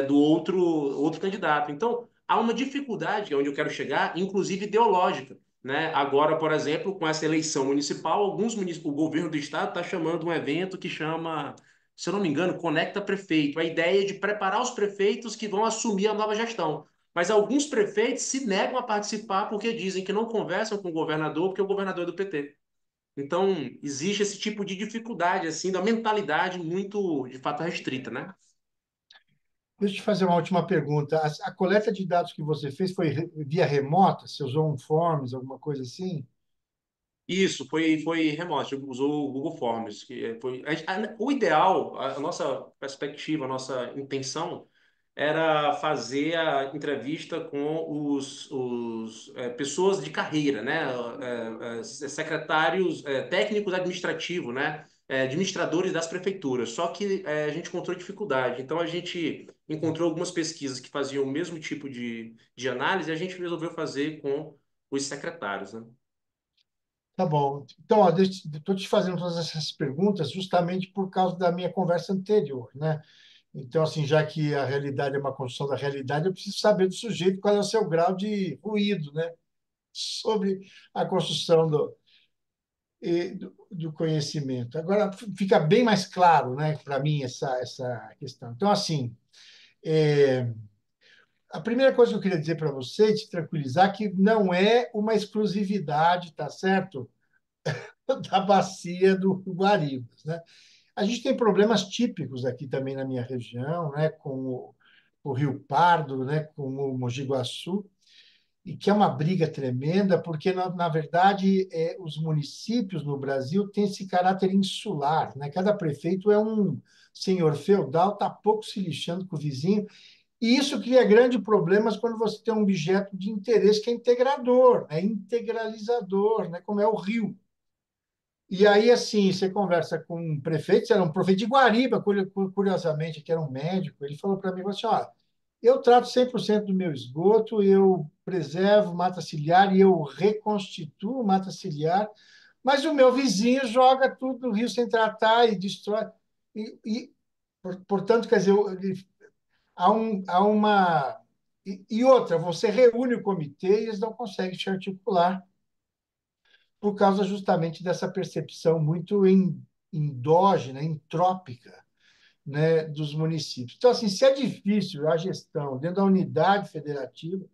do outro candidato. Então, há uma dificuldade, que é onde eu quero chegar, inclusive ideológica. Né? Agora, por exemplo, com essa eleição municipal, o governo do estado está chamando um evento que chama, se eu não me engano, Conecta Prefeito. A ideia é de preparar os prefeitos que vão assumir a nova gestão. Mas alguns prefeitos se negam a participar porque dizem que não conversam com o governador, porque o governador é do PT. Então, existe esse tipo de dificuldade, assim, da mentalidade muito, de fato, restrita, né? Deixa eu te fazer uma última pergunta. A coleta de dados que você fez foi via remota? Você usou um Forms, alguma coisa assim? Isso, foi remoto, usou o Google Forms. O ideal, a nossa perspectiva, a nossa intenção era fazer a entrevista com os pessoas de carreira, né? Secretários, técnicos administrativos, né? Administradores das prefeituras. Só que a gente encontrou dificuldade. Então a gente encontrou algumas pesquisas que faziam o mesmo tipo de análise e a gente resolveu fazer com os secretários, né? Tá bom. Então, estou te fazendo todas essas perguntas justamente por causa da minha conversa anterior, né? Então, assim, já que a realidade é uma construção da realidade, eu preciso saber do sujeito qual é o seu grau de ruído, né? Sobre a construção do conhecimento. Agora, fica bem mais claro, né, para mim, essa questão. Então, assim, é, a primeira coisa que eu queria dizer para você, te tranquilizar, que não é uma exclusividade, tá certo? Da bacia do Guaribas, né? A gente tem problemas típicos aqui também na minha região, né, com o Rio Pardo, né, com o Mogi Guaçu, e que é uma briga tremenda, porque, na verdade, os municípios no Brasil têm esse caráter insular, né? Cada prefeito é um senhor feudal, está pouco se lixando com o vizinho, e isso cria grandes problemas quando você tem um objeto de interesse que é integrador, é integralizador, né, como é o Rio. E aí, assim, você conversa com um prefeito, era um prefeito de Guariba, curiosamente, que era um médico, ele falou para mim, falou assim, ó, eu trato 100% do meu esgoto, eu preservo mata ciliar e eu reconstituo mata ciliar, mas o meu vizinho joga tudo no rio sem tratar e destrói. Portanto, quer dizer, há uma... E outra, você reúne o comitê e eles não conseguem te articular por causa justamente dessa percepção muito endógena, entrópica, né, dos municípios. Então, assim, se é difícil a gestão dentro da unidade federativa,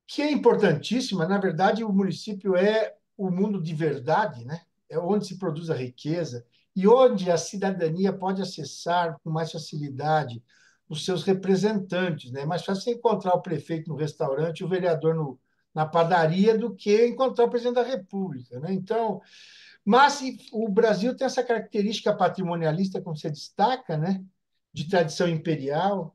que é importantíssima, na verdade, o município é o mundo de verdade, né? É onde se produz a riqueza e onde a cidadania pode acessar com mais facilidade os seus representantes, né? É mais fácil você encontrar o prefeito no restaurante e o vereador na padaria do que encontrar o presidente da República, né? Então, mas o Brasil tem essa característica patrimonialista, como você destaca, né? De tradição imperial,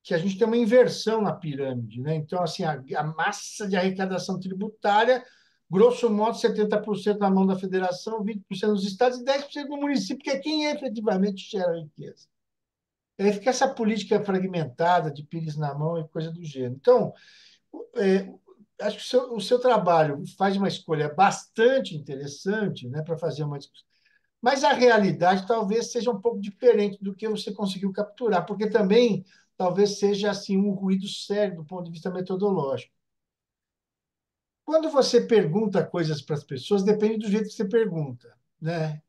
que a gente tem uma inversão na pirâmide, né? Então, assim, a massa de arrecadação tributária grosso modo, 70% na mão da federação, 20% nos estados e 10% no município, que é quem efetivamente gera a riqueza. E aí fica essa política fragmentada de pires na mão e coisa do gênero. Então, é, acho que o seu trabalho faz uma escolha bastante interessante, né, para fazer uma discussão. Mas a realidade talvez seja um pouco diferente do que você conseguiu capturar, porque também talvez seja assim um ruído sério do ponto de vista metodológico. Quando você pergunta coisas para as pessoas, depende do jeito que você pergunta, né?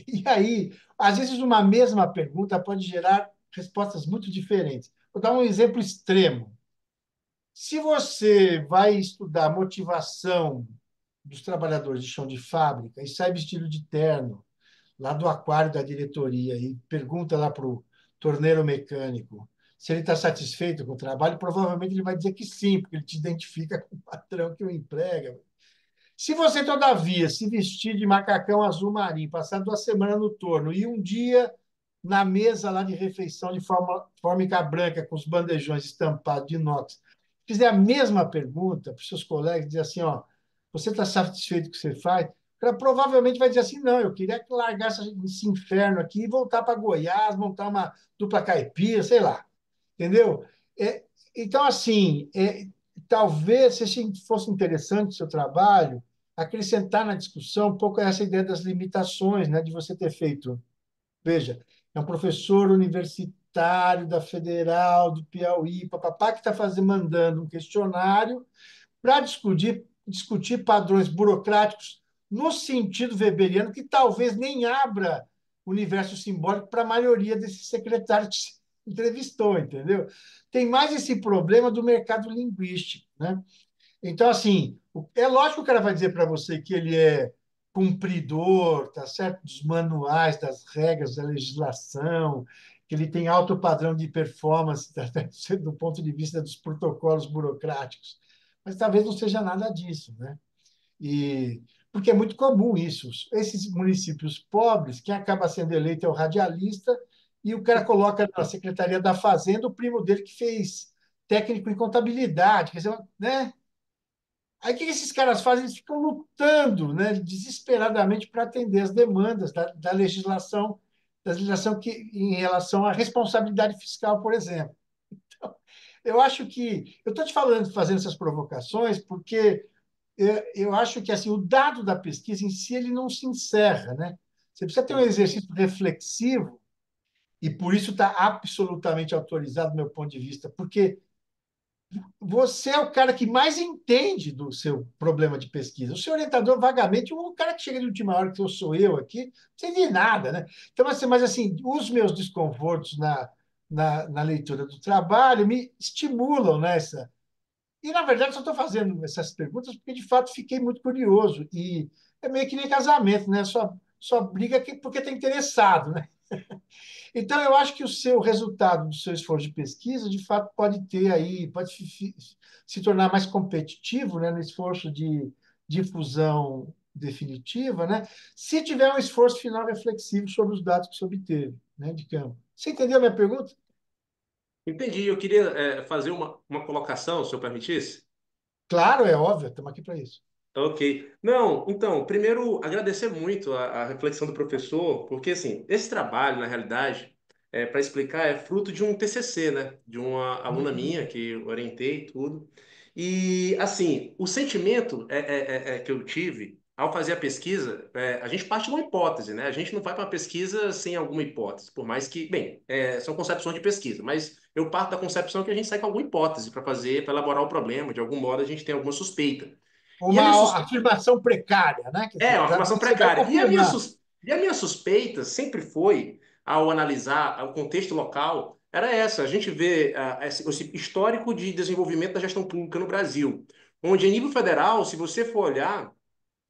E aí, às vezes, uma mesma pergunta pode gerar respostas muito diferentes. Vou dar um exemplo extremo. Se você vai estudar motivação dos trabalhadores de chão de fábrica e sai vestido de terno lá do aquário da diretoria e pergunta lá para o torneiro mecânico se ele está satisfeito com o trabalho, provavelmente ele vai dizer que sim, porque ele te identifica com o patrão que o emprega. Se você, todavia, se vestir de macacão azul marinho, passar 2 semanas no torno e um dia na mesa lá de refeição de fórmica branca com os bandejões estampados de inox, fizer a mesma pergunta para os seus colegas, dizer assim, ó, você está satisfeito com o que você faz? O cara provavelmente vai dizer assim, não, eu queria largar esse inferno aqui e voltar para Goiás, montar uma dupla caipira, sei lá. Entendeu? É, então, assim, talvez se fosse interessante o seu trabalho, acrescentar na discussão um pouco essa ideia das limitações, né, de você ter feito. Veja, é um professor universitário da Federal, do Piauí, papapá, que está mandando um questionário para discutir padrões burocráticos no sentido weberiano, que talvez nem abra o universo simbólico para a maioria desses secretários que se entrevistou, entendeu? Tem mais esse problema do mercado linguístico, né? Então, assim, é lógico que o cara vai dizer para você que ele é cumpridor, tá certo? Dos manuais, das regras, da legislação, que ele tem alto padrão de performance do ponto de vista dos protocolos burocráticos. Mas talvez não seja nada disso, né? E porque é muito comum isso. Esses municípios pobres, quem acaba sendo eleito é o radialista e o cara coloca na Secretaria da Fazenda o primo dele que fez técnico em contabilidade, quer dizer, né? Aí o que esses caras fazem? Eles ficam lutando, né, desesperadamente para atender as demandas da legislação que, em relação à responsabilidade fiscal, por exemplo. Eu acho que. Eu estou te falando, fazendo essas provocações, porque eu acho que assim, o dado da pesquisa em si ele não se encerra. Né? Você precisa ter um exercício reflexivo, e por isso está absolutamente autorizado, do meu ponto de vista, porque você é o cara que mais entende do seu problema de pesquisa. O seu orientador, vagamente, o cara que chega de última hora, que eu sou eu aqui, não sei de nada, né? Então, assim, mas assim, os meus desconfortos na leitura do trabalho me estimulam nessa. E, na verdade, só estou fazendo essas perguntas porque, de fato, fiquei muito curioso. E é meio que nem casamento, né? Só briga porque está interessado, né? Então, eu acho que o seu resultado do seu esforço de pesquisa, de fato, pode ter aí, pode se tornar mais competitivo, né, no esforço de difusão definitiva, né, se tiver um esforço final reflexivo sobre os dados que se obteve, né, de campo. Você entendeu a minha pergunta? Entendi. Eu queria fazer uma colocação, se eu permitisse. Claro, é óbvio, estamos aqui para isso. Ok. Não, então, primeiro, agradecer muito a reflexão do professor, porque, assim, esse trabalho, na realidade, para explicar, é fruto de um TCC, né? De uma aluna minha que eu orientei e tudo. E, assim, o sentimento que eu tive ao fazer a pesquisa, a gente parte de uma hipótese, né? A gente não vai para a pesquisa sem alguma hipótese, por mais que, bem, são concepções de pesquisa, mas eu parto da concepção que a gente sai com alguma hipótese para fazer, para elaborar o problema, de algum modo a gente tem alguma suspeita. E a minha Uma afirmação precária, né? Quer dizer, uma para afirmação ver se você vai precária. confirmar. E a minha suspeita sempre foi, ao analisar o contexto local, era essa. A gente vê esse histórico de desenvolvimento da gestão pública no Brasil, onde, em nível federal, se você for olhar,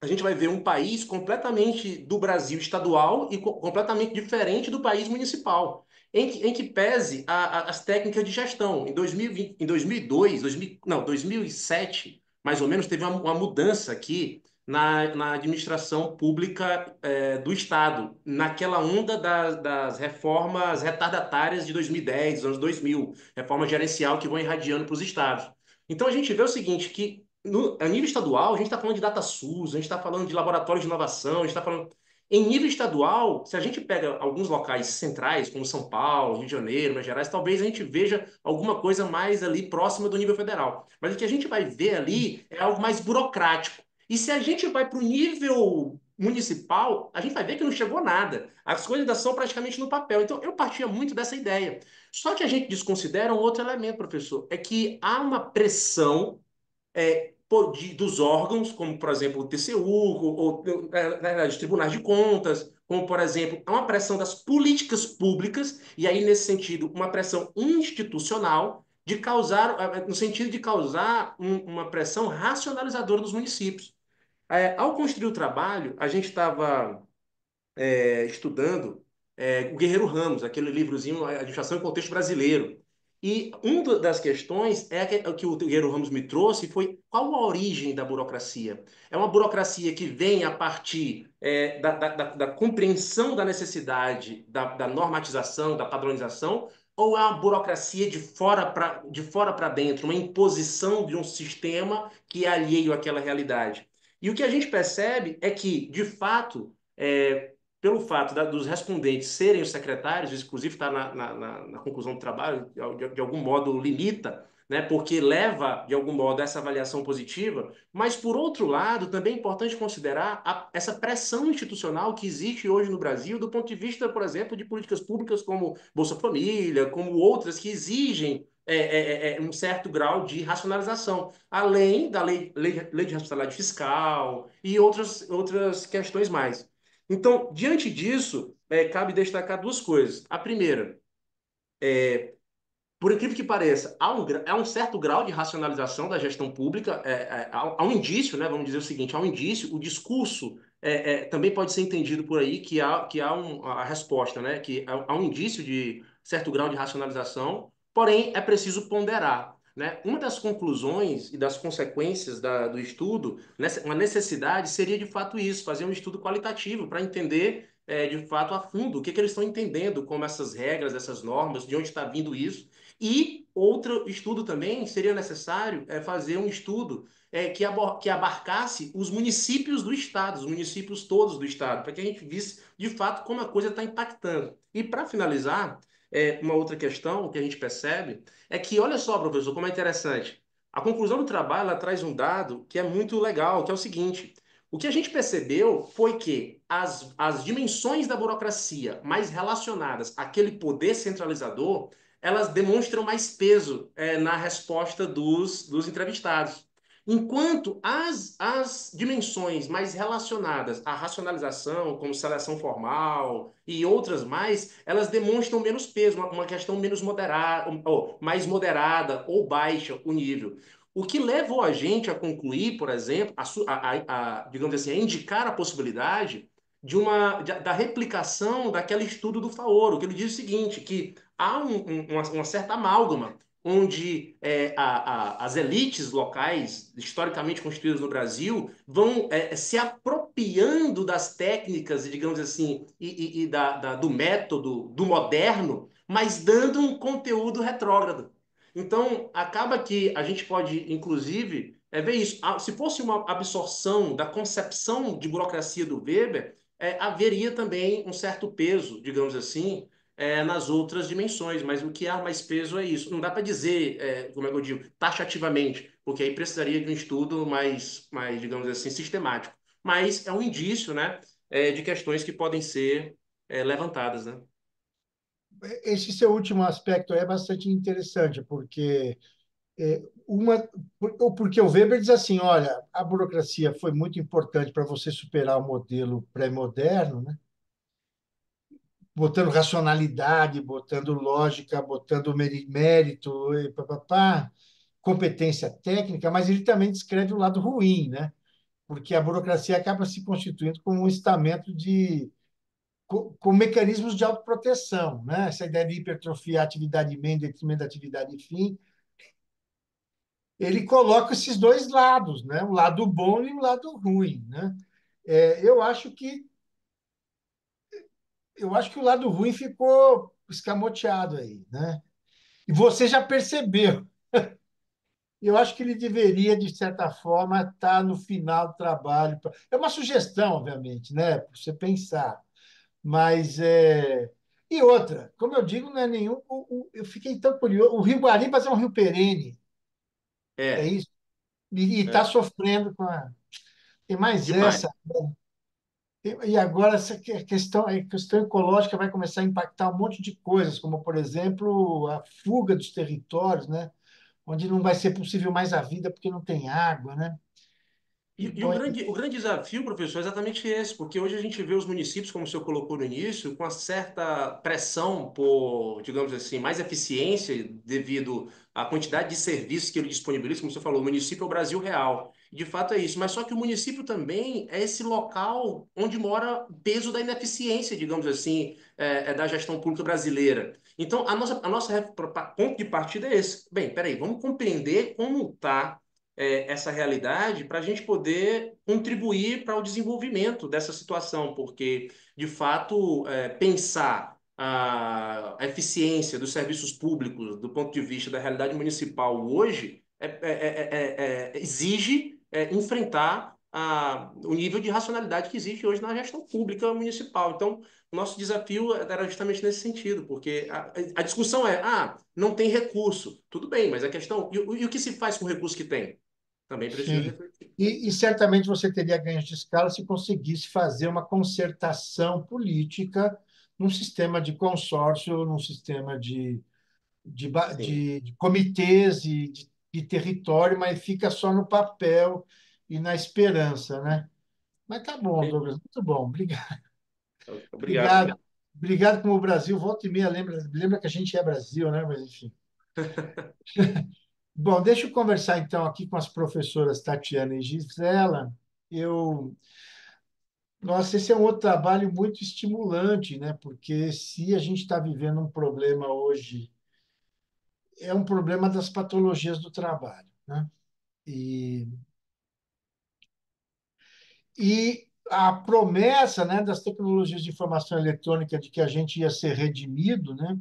a gente vai ver um país completamente do Brasil estadual e completamente diferente do país municipal, em que pese as técnicas de gestão. Em 2020, em 2002, 2000, não, 2007, mais ou menos, teve uma mudança aqui na administração pública do Estado, naquela onda das reformas retardatárias de 2010, anos 2000, reforma gerencial que vão irradiando para os estados. Então a gente vê o seguinte, que a nível estadual, a gente está falando de DataSUS, a gente está falando de laboratórios de inovação, a gente está falando. Em nível estadual, se a gente pega alguns locais centrais, como São Paulo, Rio de Janeiro, Minas Gerais, talvez a gente veja alguma coisa mais ali próxima do nível federal. Mas o que a gente vai ver ali é algo mais burocrático. E se a gente vai para o nível municipal, a gente vai ver que não chegou nada. As coisas ainda são praticamente no papel. Então, eu partia muito dessa ideia. Só que a gente desconsidera um outro elemento, professor, é que há uma pressão dos órgãos, como, por exemplo, o TCU, os tribunais de contas, como, por exemplo, há uma pressão das políticas públicas, e aí, nesse sentido, uma pressão institucional, de causar, no sentido de causar uma pressão racionalizadora dos municípios. Ao construir o trabalho, a gente estava estudando o Guerreiro Ramos, aquele livrozinho, A Administração em Contexto Brasileiro. E uma das questões que o Guerreiro Ramos me trouxe foi qual a origem da burocracia? É uma burocracia que vem a partir da compreensão da necessidade da normatização, da padronização, ou é uma burocracia de fora para dentro, uma imposição de um sistema que é alheio àquela realidade? E o que a gente percebe é que, de fato, pelo fato dos respondentes serem os secretários, isso inclusive está na conclusão do trabalho, de algum modo limita, né, porque leva, de algum modo, essa avaliação positiva, mas, por outro lado, também é importante considerar essa pressão institucional que existe hoje no Brasil, do ponto de vista, por exemplo, de políticas públicas como Bolsa Família, como outras que exigem um certo grau de racionalização, além da lei de responsabilidade fiscal e outras questões mais. Então, diante disso, cabe destacar duas coisas. A primeira, por incrível que pareça, há um certo grau de racionalização da gestão pública, há um indício, né, vamos dizer o seguinte, há um indício, o discurso também pode ser entendido por aí a resposta, né, que há um indício de certo grau de racionalização, porém é preciso ponderar. Né? Uma das conclusões e das consequências do estudo, uma necessidade seria de fato isso, fazer um estudo qualitativo para entender de fato a fundo o que eles estão entendendo como essas regras, essas normas, de onde está vindo isso. E outro estudo também seria necessário fazer um estudo que abarcasse os municípios do estado, os municípios todos do estado, para que a gente visse de fato como a coisa está impactando. E para finalizar, uma outra questão que a gente percebe é que, olha só, professor, como é interessante. A conclusão do trabalho ela traz um dado que é muito legal, que é o seguinte: o que a gente percebeu foi que as dimensões da burocracia mais relacionadas àquele poder centralizador elas demonstram mais peso na resposta dos entrevistados. Enquanto as dimensões mais relacionadas à racionalização, como seleção formal e outras mais, elas demonstram menos peso, uma questão menos moderada, ou mais moderada ou baixa o nível. O que levou a gente a concluir, por exemplo, digamos assim, a indicar a possibilidade da replicação daquele estudo do Faoro, que ele diz o seguinte, que há uma certa amálgama, onde as elites locais, historicamente constituídas no Brasil, vão se apropriando das técnicas, digamos assim, do método, do moderno, mas dando um conteúdo retrógrado. Então, acaba que a gente pode, inclusive, ver isso. Se fosse uma absorção da concepção de burocracia do Weber, haveria também um certo peso, digamos assim, nas outras dimensões, mas o que há mais peso é isso. Não dá para dizer, como é que eu digo, taxativamente, porque aí precisaria de um estudo mais, digamos assim, sistemático. Mas é um indício, né, de questões que podem ser levantadas, né? Esse seu último aspecto é bastante interessante, porque porque o Weber diz assim, olha, a burocracia foi muito importante para você superar o modelo pré-moderno, né? Botando racionalidade, botando lógica, botando mérito, e papapá, competência técnica, mas ele também descreve o lado ruim, né? Porque a burocracia acaba se constituindo como um estamento com mecanismos de autoproteção, né? Essa ideia de hipertrofiar a atividade meio em detrimento da atividade fim, ele coloca esses dois lados, né? O lado bom e o lado ruim, né? É, eu acho que o lado ruim ficou escamoteado aí, né? E você já percebeu Eu acho que ele deveria, de certa forma, estar no final do trabalho. É uma sugestão, obviamente, né? Para você pensar. Mas é. E outra, como eu digo, não é nenhum. Eu fiquei tão curioso. O Rio Guaribas é um rio perene, é É, isso? E está é. sofrendo com a. Tem mais Demais. essa. E agora essa a questão ecológica vai começar a impactar um monte de coisas, como, por exemplo, a fuga dos territórios, né? Onde não vai ser possível mais a vida porque não tem água, né? E, E bom, o grande desafio, professor, é exatamente esse, porque hoje a gente vê os municípios, como o senhor colocou no início, com uma certa pressão por, digamos assim, mais eficiência devido à quantidade de serviços que ele disponibiliza, como o senhor falou, o município é o Brasil real. De fato é isso, mas só que o município também é esse local onde mora o peso da ineficiência, digamos assim, da gestão pública brasileira. Então, ponto de partida é esse. Bem, peraí, vamos compreender como está essa realidade para a gente poder contribuir para o desenvolvimento dessa situação, porque, de fato, pensar a eficiência dos serviços públicos do ponto de vista da realidade municipal hoje exige enfrentar o nível de racionalidade que existe hoje na gestão pública municipal. Então, o nosso desafio era justamente nesse sentido, porque a discussão não tem recurso. Tudo bem, mas a questão, e o que se faz com o recurso que tem? Também precisa sim. refletir. E certamente você teria ganhos de escala se conseguisse fazer uma concertação política num sistema de consórcio, num sistema Sim. de comitês e de território, mas fica só no papel e na esperança, né? Mas tá bom, Douglas, muito bom. Obrigado. Obrigado. Obrigado. Obrigado como o Brasil, volta e meia, lembra que a gente é Brasil, né? Mas enfim. Bom, deixa eu conversar então aqui com as professoras Tatiana e Gisela. Eu, nossa, esse é um outro trabalho muito estimulante, né? Porque se a gente está vivendo um problema hoje, é um problema das patologias do trabalho, né? E, e a promessa, né, das tecnologias de informação eletrônica de que a gente ia ser redimido, né?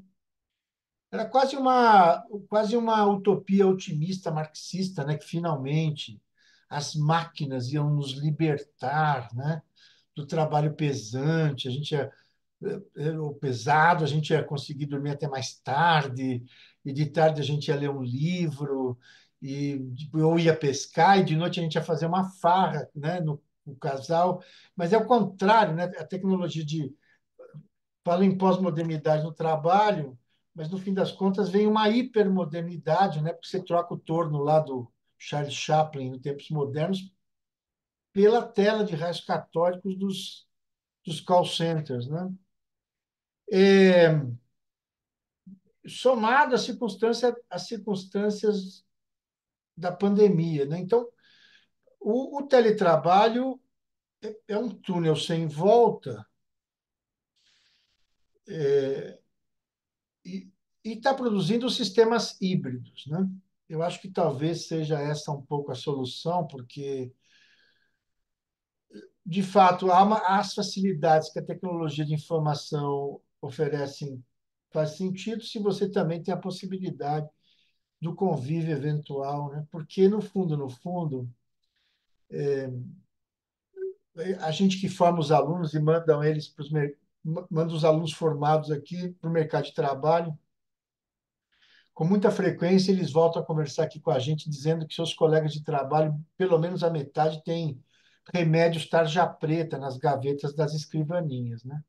Era quase uma utopia otimista marxista, né? Que finalmente as máquinas iam nos libertar, né? Do trabalho pesante, o pesado, a gente ia conseguir dormir até mais tarde, e de tarde a gente ia ler um livro, ou ia pescar, e de noite a gente ia fazer uma farra, né? No casal. Mas é o contrário, né? A tecnologia fala em pós-modernidade no trabalho, mas no fim das contas vem uma hipermodernidade, né? Porque você troca o torno lá do Charles Chaplin, no Tempos Modernos, pela tela de raios catódicos dos call centers, né? É, somado às circunstâncias da pandemia, né? Então, o teletrabalho é um túnel sem volta e está produzindo sistemas híbridos, né? Eu acho que talvez seja essa um pouco a solução, porque, de fato, as facilidades que a tecnologia de informação oferece faz sentido se você também tem a possibilidade do convívio eventual, né? Porque, no fundo, a gente que forma os alunos e manda os alunos formados aqui para o mercado de trabalho, com muita frequência eles voltam a conversar aqui com a gente, dizendo que seus colegas de trabalho, pelo menos a metade, têm remédios tarja preta nas gavetas das escrivaninhas, né?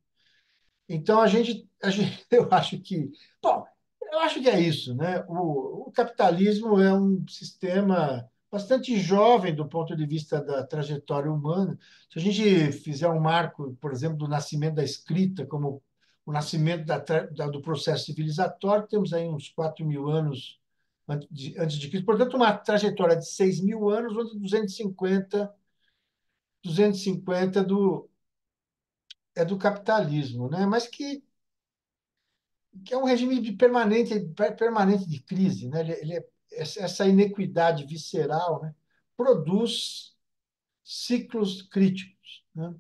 Então, eu acho que, bom, eu acho que é isso, né? O capitalismo é um sistema bastante jovem do ponto de vista da trajetória humana. Se a gente fizer um marco, por exemplo, do nascimento da escrita, como o nascimento do processo civilizatório, temos aí uns 4.000 anos antes de Cristo. Portanto, uma trajetória de 6.000 anos, onde 250 é do capitalismo, né? Mas que é um regime permanente de crise, né? Essa inequidade visceral, né? Produz ciclos críticos, né?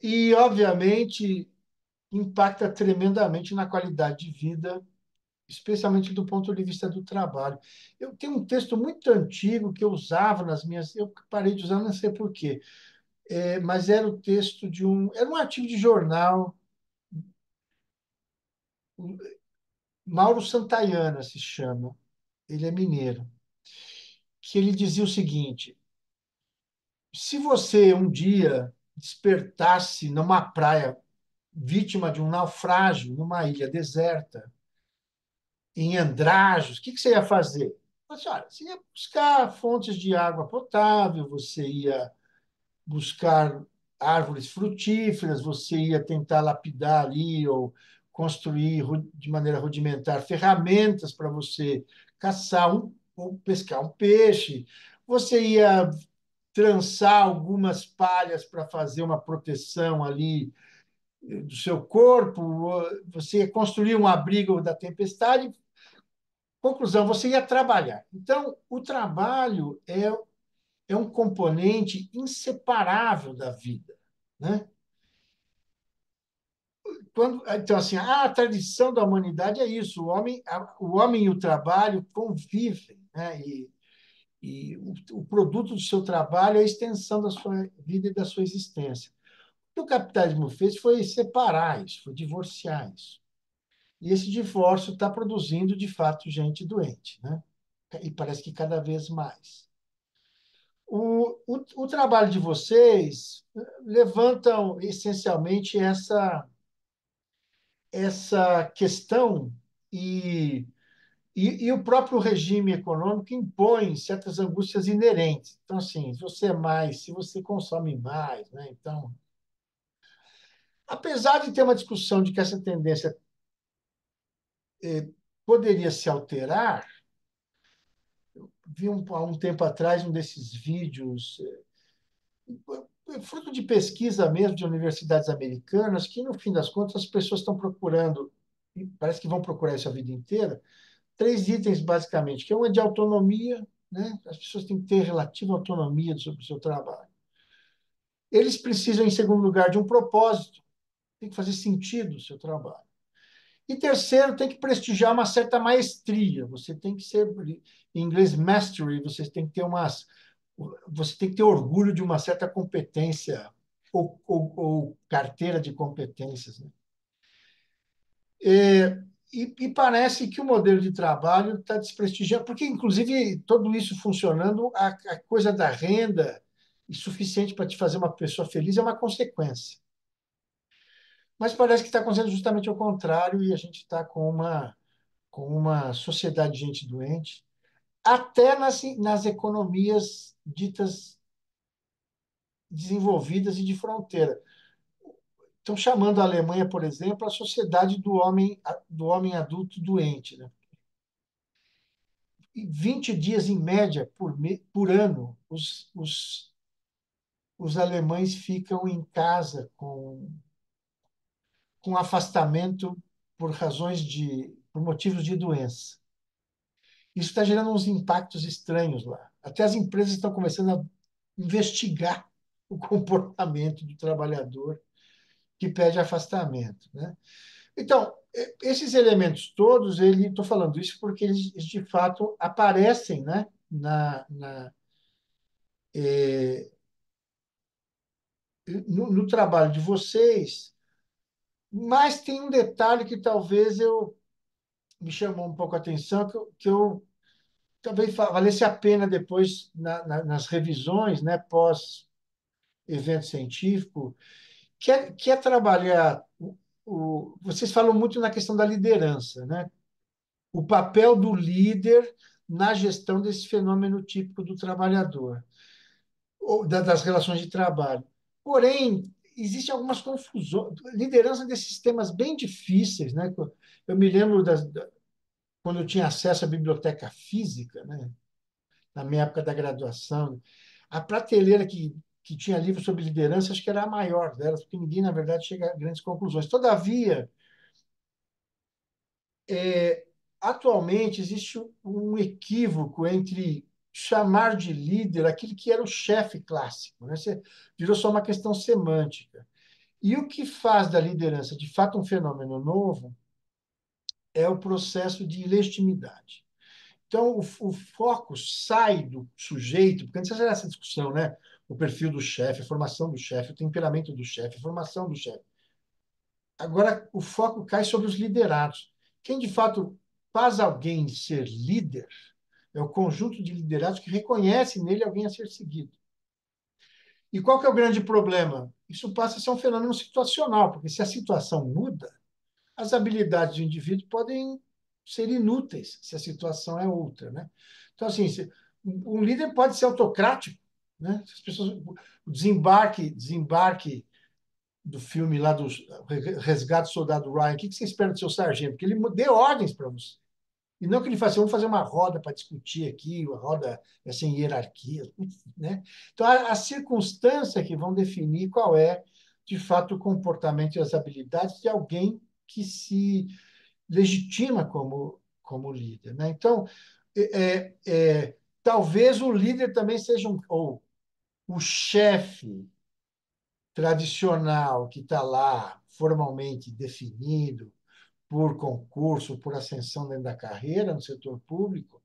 E, obviamente, impacta tremendamente na qualidade de vida especialmente do ponto de vista do trabalho. Eu tenho um texto muito antigo que eu usava nas minhas. Eu parei de usar, não sei por quê. Mas era o texto de um. Era um artigo de jornal. Mauro Santayana se chama. Ele é mineiro. Que ele dizia o seguinte: se você um dia despertasse numa praia vítima de um naufrágio, numa ilha deserta, em Andrajos, o que você ia fazer? Olha, você ia buscar fontes de água potável, você ia buscar árvores frutíferas, você ia tentar lapidar ali ou construir de maneira rudimentar ferramentas para você caçar ou pescar um peixe, você ia trançar algumas palhas para fazer uma proteção ali do seu corpo, você ia construir um abrigo da tempestade. Conclusão, você ia trabalhar. Então, o trabalho é um componente inseparável da vida, né? Então, assim, a tradição da humanidade é isso: o homem e o trabalho convivem, né? E o produto do seu trabalho é a extensão da sua vida e da sua existência. O que o capitalismo fez foi separar isso, foi divorciar isso. E esse divórcio está produzindo, de fato, gente doente, né? E parece que cada vez mais. O trabalho de vocês levantam essencialmente essa questão e o próprio regime econômico impõe certas angústias inerentes. Então, assim, se você é mais, se você consome mais, né? Então, apesar de ter uma discussão de que essa tendência poderia se alterar, vi há um tempo atrás um desses vídeos fruto de pesquisa mesmo de universidades americanas, que no fim das contas as pessoas estão procurando, e parece que vão procurar isso a vida inteira, três itens basicamente, que é uma de autonomia, né? As pessoas têm que ter relativa autonomia sobre o seu trabalho. Eles precisam, em segundo lugar, de um propósito, tem que fazer sentido o seu trabalho. E terceiro, tem que prestigiar uma certa maestria. Você tem que ser, em inglês, mastery, você tem que ter orgulho de uma certa competência ou carteira de competências, né? E parece que o modelo de trabalho está desprestigiando, porque, inclusive, tudo isso funcionando, a coisa da renda e suficiente para te fazer uma pessoa feliz é uma consequência. Mas parece que está acontecendo justamente o contrário e a gente está com uma sociedade de gente doente, até nas economias ditas desenvolvidas e de fronteira. Estão chamando a Alemanha, por exemplo, a sociedade do homem adulto doente, né? E 20 dias, em média, por ano, os alemães ficam em casa com afastamento por motivos de doença. Isso está gerando uns impactos estranhos lá. Até as empresas estão começando a investigar o comportamento do trabalhador que pede afastamento, né? Então, esses elementos todos, estou falando isso porque eles de fato aparecem, né, no trabalho de vocês, mas tem um detalhe que talvez me chamou um pouco a atenção, que eu talvez valesse a pena depois, nas revisões, né, pós evento científico, que é trabalhar. Vocês falam muito na questão da liderança, né? O papel do líder na gestão desse fenômeno típico do trabalhador, ou das relações de trabalho. Porém, existem algumas confusões. Liderança desses temas bem difíceis, né? Eu me lembro quando eu tinha acesso à biblioteca física, né? Na minha época da graduação, a prateleira que tinha livros sobre liderança, acho que era a maior delas, porque ninguém, na verdade, chega a grandes conclusões. Todavia, atualmente existe um equívoco entre chamar de líder aquele que era o chefe clássico, né? Virou só uma questão semântica. E o que faz da liderança, de fato, um fenômeno novo é o processo de legitimidade. Então, o foco sai do sujeito, porque antes era essa discussão, né? O perfil do chefe, a formação do chefe, o temperamento do chefe, a formação do chefe. Agora, o foco cai sobre os liderados. Quem, de fato, faz alguém ser líder é o conjunto de liderados que reconhece nele alguém a ser seguido. E qual que é o grande problema? Isso passa a ser um fenômeno situacional, porque se a situação muda, as habilidades do indivíduo podem ser inúteis se a situação é outra, né? Então, assim, um líder pode ser autocrático, né? As pessoas, o desembarque do filme lá do Resgate do Soldado Ryan, o que você espera do seu sargento? Que ele dê ordens para você. E não que ele faça, vamos fazer uma roda para discutir aqui, uma roda sem hierarquia, né? Então, a circunstância que vão definir qual é, de fato, o comportamento e as habilidades de alguém que se legitima como líder, né? Então, talvez o líder também seja ou o chefe tradicional que está lá formalmente definido por concurso, por ascensão dentro da carreira no setor público,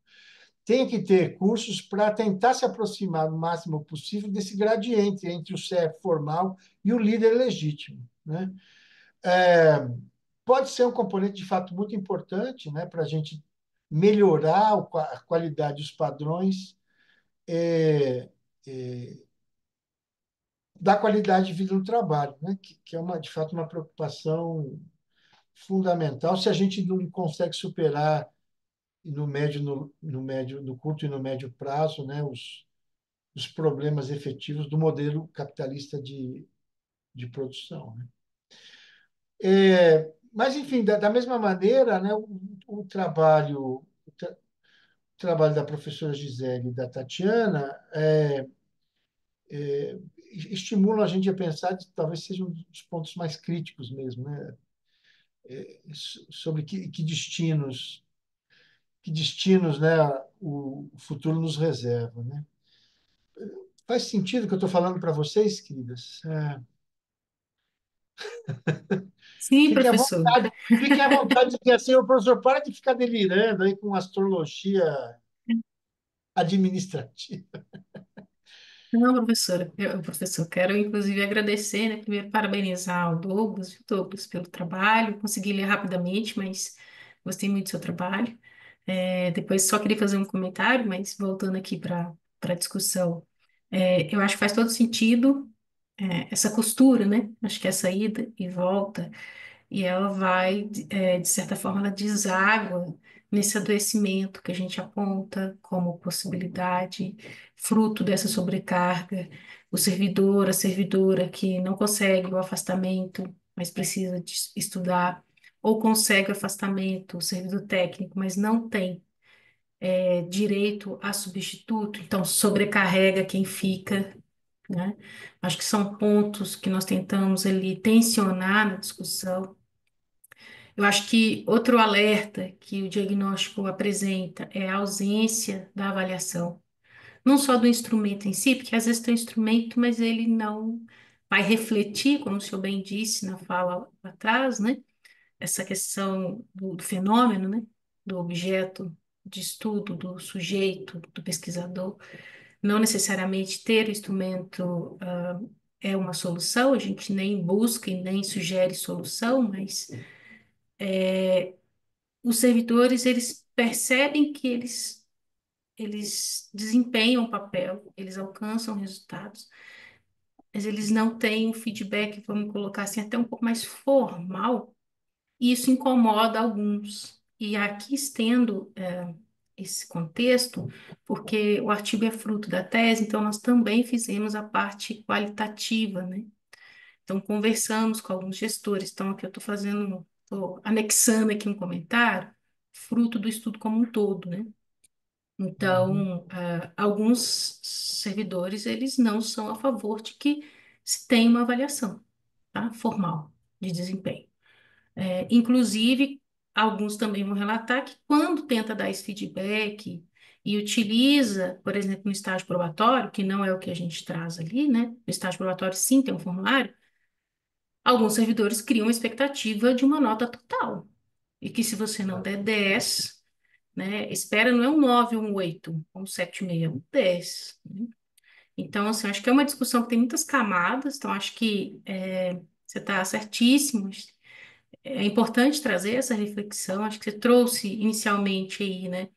tem que ter cursos para tentar se aproximar o máximo possível desse gradiente entre o chefe formal e o líder legítimo, né? É, pode ser um componente de fato muito importante, né, para a gente melhorar a qualidade dos padrões é, é, da qualidade de vida no trabalho, né, que é uma, de fato uma preocupação fundamental se a gente não consegue superar no médio, no médio, no curto e no médio prazo, né, os problemas efetivos do modelo capitalista de produção, né? Mas, enfim, da mesma maneira, né, o trabalho da professora Gisele e da Tatiana estimula a gente a pensar, talvez seja um dos pontos mais críticos mesmo, né, sobre que destinos, né, o futuro nos reserva, né? Faz sentido o que eu estou falando para vocês, queridas? Sim, Fiquem à professor. vontade, fiquem à vontade de dizer assim, o professor, para de ficar delirando aí com astrologia administrativa. Não, professora, professor, quero inclusive agradecer, né? Primeiro, parabenizar o Douglas, viu, Douglas, pelo trabalho. Consegui ler rapidamente, mas gostei muito do seu trabalho. Depois, só queria fazer um comentário, mas voltando aqui para a discussão, eu acho que faz todo sentido, essa costura, né? Acho que essa ida e volta e ela vai, de certa forma, ela deságua nesse adoecimento que a gente aponta como possibilidade, fruto dessa sobrecarga. O servidor, a servidora que não consegue o afastamento, mas precisa de estudar, ou consegue o afastamento, o servidor técnico, mas não tem, direito a substituto, então sobrecarrega quem fica, né? Acho que são pontos que nós tentamos ali tensionar na discussão. Eu acho que outro alerta que o diagnóstico apresenta é a ausência da avaliação, não só do instrumento em si, porque às vezes tem um instrumento, mas ele não vai refletir, como o senhor bem disse na fala atrás, né? Essa questão do fenômeno, né? Do objeto de estudo, do sujeito, do pesquisador. Não necessariamente ter o instrumento, é uma solução, a gente nem busca e nem sugere solução, mas os servidores, eles percebem que eles desempenham o papel, eles alcançam resultados, mas eles não têm um feedback, vamos colocar assim, até um pouco mais formal, e isso incomoda alguns. E aqui estendo, esse contexto, porque o artigo é fruto da tese, então nós também fizemos a parte qualitativa, né? Então, conversamos com alguns gestores. Então, aqui eu estou anexando aqui um comentário, fruto do estudo como um todo, né? Uhum, Então, alguns servidores, eles não são a favor de que se tenha uma avaliação, tá? Formal de desempenho. Inclusive, alguns também vão relatar que quando tenta dar esse feedback e utiliza, por exemplo, no estágio probatório, que não é o que a gente traz ali, né? No estágio probatório, sim, tem um formulário. Alguns servidores criam a expectativa de uma nota total. e que se você não der 10, né, espera não é um 9 ou um 8, ou um 7,5, é um 10, né? Então, assim, acho que é uma discussão que tem muitas camadas, então acho que você está certíssimo. É importante trazer essa reflexão, acho que você trouxe inicialmente aí, né,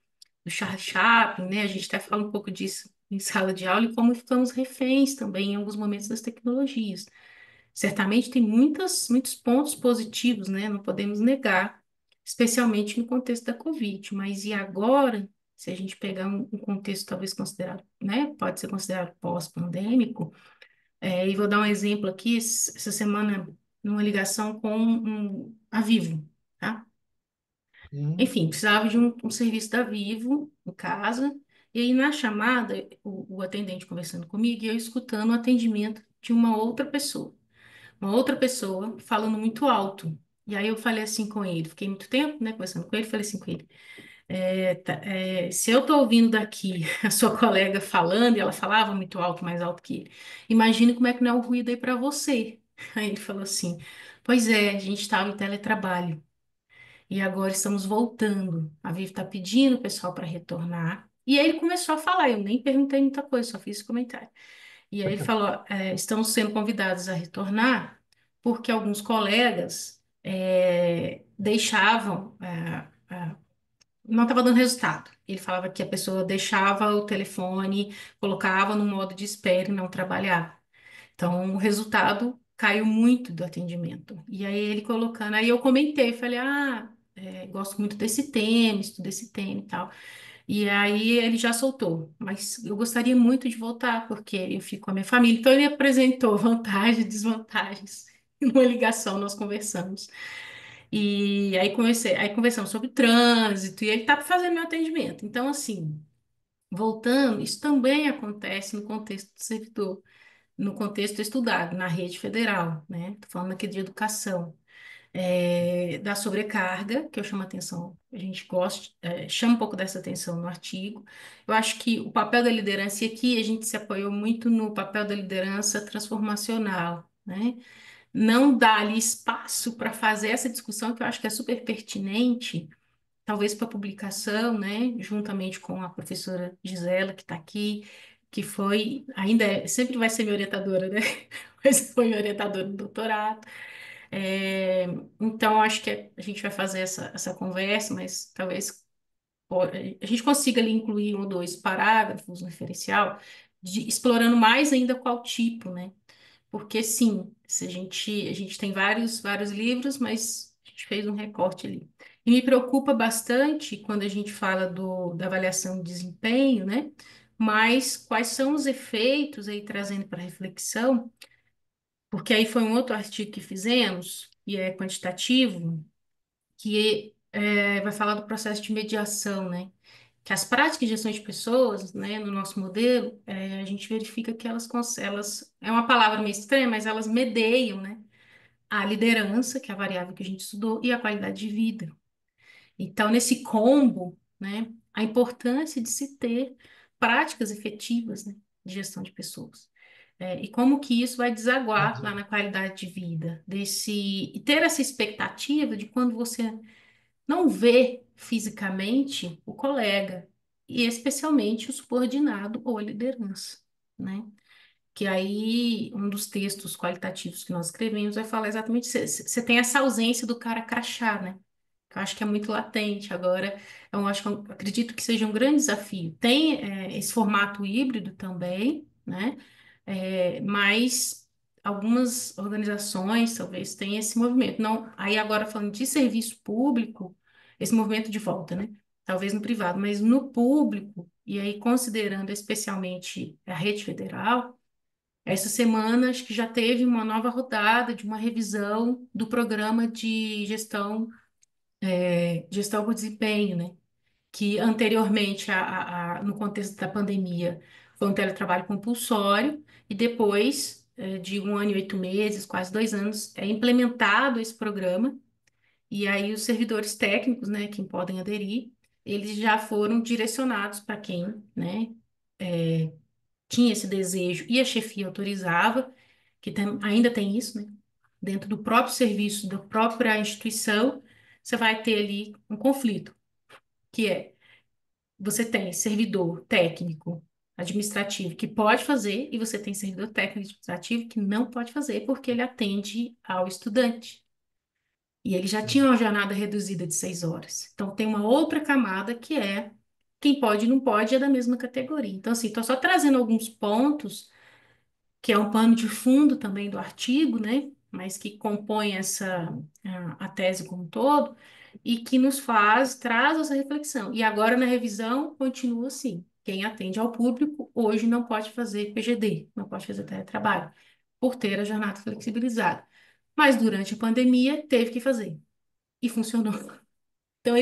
do Charles Chaplin, né, a gente até fala um pouco disso em sala de aula, e como ficamos reféns também em alguns momentos das tecnologias. Certamente tem muitos pontos positivos, né, não podemos negar, especialmente no contexto da Covid, mas e agora, se a gente pegar um contexto talvez considerado, né, pode ser considerado pós-pandêmico, e vou dar um exemplo aqui, essa semana, numa ligação com a Vivo, tá? Hum, Enfim, precisava de um serviço da Vivo em casa, e aí na chamada, o atendente conversando comigo e eu escutando o atendimento de uma outra pessoa falando muito alto. E aí eu falei assim com ele, fiquei muito tempo, né, conversando com ele, falei assim com ele, se eu tô ouvindo daqui a sua colega falando, e ela falava muito alto, mais alto que ele, imagine como é que não é o ruído aí para você. Aí ele falou assim, pois é, a gente estava em teletrabalho, e agora estamos voltando. A Vivo está pedindo o pessoal para retornar. E aí ele começou a falar, eu nem perguntei muita coisa, só fiz esse comentário. E aí ele falou, estamos sendo convidados a retornar porque alguns colegas deixavam, não estava dando resultado. Ele falava que a pessoa deixava o telefone, colocava no modo de espera e não trabalhava. Então, o resultado caiu muito do atendimento. E aí ele colocando, aí eu comentei, falei, gosto muito desse tema, estudo esse tema e tal. E aí ele já soltou, mas eu gostaria muito de voltar, porque eu fico com a minha família. Então ele apresentou vantagens e desvantagens. Numa ligação nós conversamos. E aí conversamos sobre trânsito, e ele está fazendo meu atendimento. Então, assim, voltando, isso também acontece no contexto do servidor, no contexto estudado, na rede federal, né? Estou falando aqui de educação. Da sobrecarga, que eu chamo a atenção, a gente gosta, chama um pouco dessa atenção no artigo. Eu acho que o papel da liderança, e aqui a gente se apoiou muito no papel da liderança transformacional, né? Não dá ali espaço para fazer essa discussão, que eu acho que é super pertinente, talvez para publicação, né? Juntamente com a professora Gisela, que está aqui, que foi, sempre vai ser minha orientadora, né? Mas foi minha orientadora no doutorado. É, então, acho que a gente vai fazer essa conversa, mas talvez a gente consiga ali incluir um ou dois parágrafos no referencial, explorando mais ainda qual tipo, né? Porque, sim, se a gente tem vários livros, mas a gente fez um recorte ali. E me preocupa bastante quando a gente fala da avaliação de desempenho, né? Mas quais são os efeitos aí trazendo para reflexão, porque aí foi um outro artigo que fizemos, e é quantitativo, que vai falar do processo de mediação, né? Que as práticas de gestão de pessoas, né, no nosso modelo, a gente verifica que elas, é uma palavra meio estranha, mas elas medeiam, né, a liderança, que é a variável que a gente estudou, e a qualidade de vida. Então, nesse combo, né, a importância de se ter práticas efetivas, né, de gestão de pessoas. E como que isso vai desaguar lá entendi. na qualidade de vida, e ter essa expectativa de quando você não vê fisicamente o colega, e especialmente o subordinado ou a liderança, né? Que aí, um dos textos qualitativos que nós escrevemos vai falar exatamente, você tem essa ausência do cara crachá, né? Que eu acho que é muito latente agora, acredito que seja um grande desafio. Tem, esse formato híbrido também, né? Mas algumas organizações talvez tenham esse movimento. Não, aí agora falando de serviço público, esse movimento de volta, né? Talvez no privado, mas no público, e aí considerando especialmente a rede federal, essa semana acho que já teve uma nova rodada de uma revisão do programa de gestão por desempenho, né? Que anteriormente, no contexto da pandemia, foi um teletrabalho compulsório, e depois, de 1 ano e 8 meses, quase 2 anos, é implementado esse programa, e aí os servidores técnicos, né, quem podem aderir, eles já foram direcionados para quem, né, tinha esse desejo e a chefia autorizava, que ainda tem isso, né? Dentro do próprio serviço, da própria instituição, você vai ter ali um conflito, que é você tem servidor técnico, administrativo que pode fazer, e você tem servidor técnico administrativo que não pode fazer porque ele atende ao estudante. E ele já tinha Sim. uma jornada reduzida de 6 horas. Então tem uma outra camada que é quem pode e não pode é da mesma categoria. Então, assim, estou só trazendo alguns pontos que é um pano de fundo também do artigo, né? Mas que compõe a tese como um todo e que nos traz essa reflexão. E agora na revisão continua assim: quem atende ao público hoje não pode fazer PGD, não pode fazer teletrabalho, por ter a jornada flexibilizada. Mas durante a pandemia teve que fazer e funcionou. Então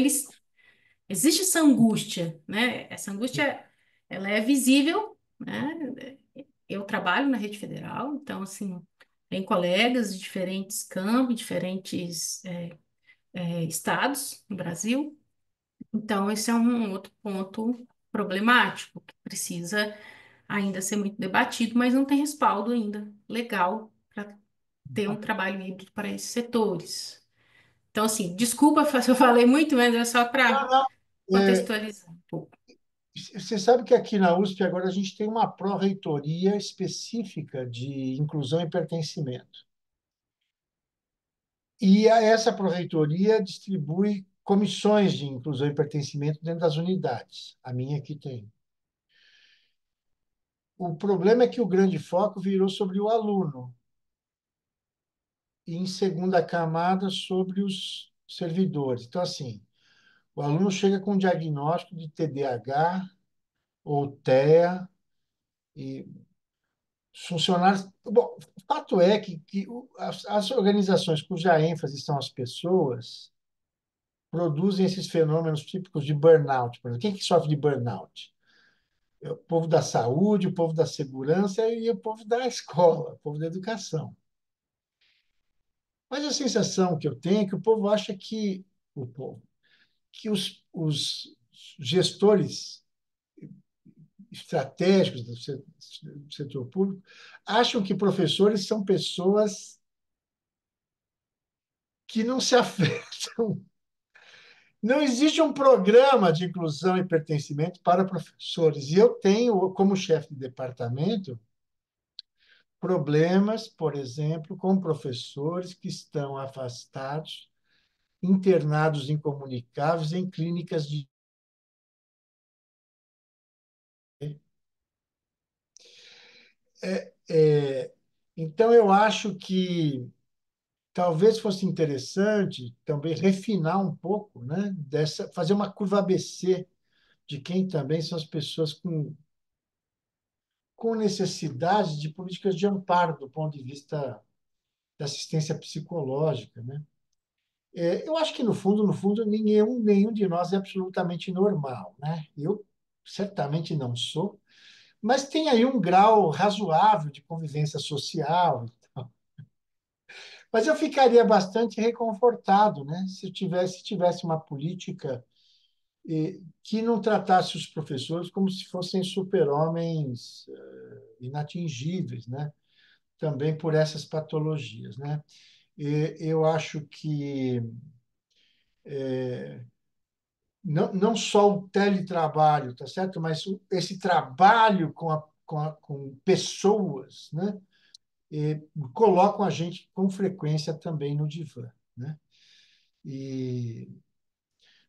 existe essa angústia, né? Essa angústia ela é visível, né? Eu trabalho na rede federal, então, assim, tem colegas de diferentes campos, diferentes estados no Brasil. Então, esse é um outro ponto problemático, que precisa ainda ser muito debatido, mas não tem respaldo ainda legal para ter um trabalho híbrido para esses setores. Então, assim, desculpa se eu falei muito, mas é só Não, para não. É, contextualizar um pouco. você sabe que aqui na USP agora a gente tem uma pró-reitoria específica de inclusão e pertencimento. E essa pró-reitoria distribui comissões de inclusão e pertencimento dentro das unidades. A minha aqui tem. O problema é que o grande foco virou sobre o aluno, e em segunda camada sobre os servidores. Então, assim, o aluno chega com um diagnóstico de TDAH ou TEA, e os funcionários. Bom, o fato é que as organizações cuja ênfase são as pessoas produzem esses fenômenos típicos de burnout. Por exemplo, quem que sofre de burnout? É o povo da saúde, o povo da segurança e o povo da escola, o povo da educação. Mas a sensação que eu tenho é que o povo acha que o povo, que os gestores estratégicos do setor público acham que professores são pessoas que não se afetam. Não existe um programa de inclusão e pertencimento para professores. E eu tenho, como chefe de departamento, problemas, por exemplo, com professores que estão afastados, internados incomunicáveis em clínicas de. É, então, eu acho que talvez fosse interessante também refinar um pouco, né, fazer uma curva ABC de quem também são as pessoas com necessidade de políticas de amparo do ponto de vista da assistência psicológica, né? Eu acho que no fundo, nenhum de nós é absolutamente normal, né? Eu certamente não sou, mas tem aí um grau razoável de convivência social. Mas eu ficaria bastante reconfortado, né? Se tivesse uma política que não tratasse os professores como se fossem super-homens inatingíveis, né? Também por essas patologias, né? Eu acho que não só o teletrabalho, tá certo? Mas esse trabalho com pessoas, né? Colocam a gente com frequência também no divã, né? E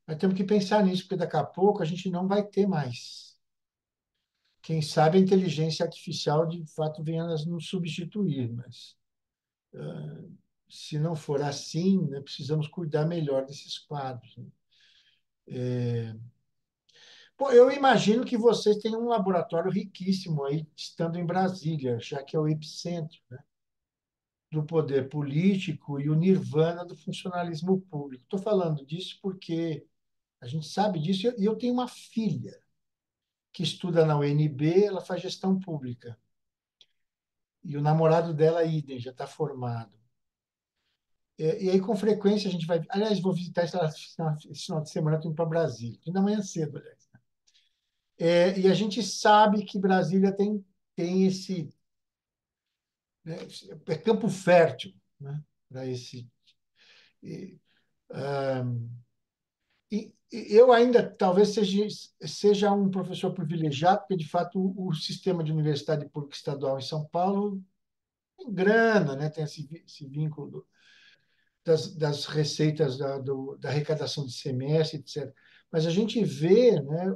nós temos que pensar nisso, porque daqui a pouco a gente não vai ter mais. Quem sabe a inteligência artificial de fato venha a nos substituir, mas se não for assim, né, precisamos cuidar melhor desses quadros, né? Pô, eu imagino que vocês têm um laboratório riquíssimo aí, estando em Brasília, já que é o epicentro, né, do poder político e o nirvana do funcionalismo público. Estou falando disso porque a gente sabe disso, e eu tenho uma filha que estuda na UNB, ela faz gestão pública. E o namorado dela, idem, já está formado. E aí, com frequência, a gente vai. Aliás, vou visitar esse final de semana, estou indo para Brasília, ainda amanhã cedo, aliás. E a gente sabe que Brasília tem esse. Né, é campo fértil, né, para esse. E eu ainda talvez seja um professor privilegiado, porque, de fato, o sistema de universidade pública estadual em São Paulo tem grana, né? Tem esse vínculo das receitas da arrecadação de semestre, etc. Mas a gente vê, né,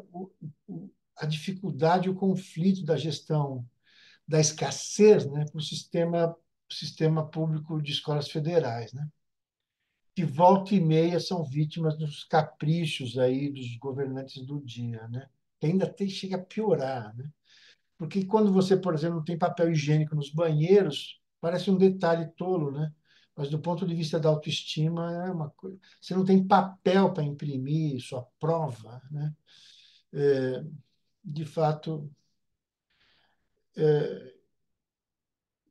a dificuldade, o conflito da gestão da escassez, né, para o sistema público de escolas federais, né? Que volta e meia são vítimas dos caprichos aí dos governantes do dia, né? Que ainda chega a piorar, né? Porque quando você, por exemplo, não tem papel higiênico nos banheiros, parece um detalhe tolo, né? Mas do ponto de vista da autoestima é uma coisa. Você não tem papel para imprimir sua prova, né? De fato,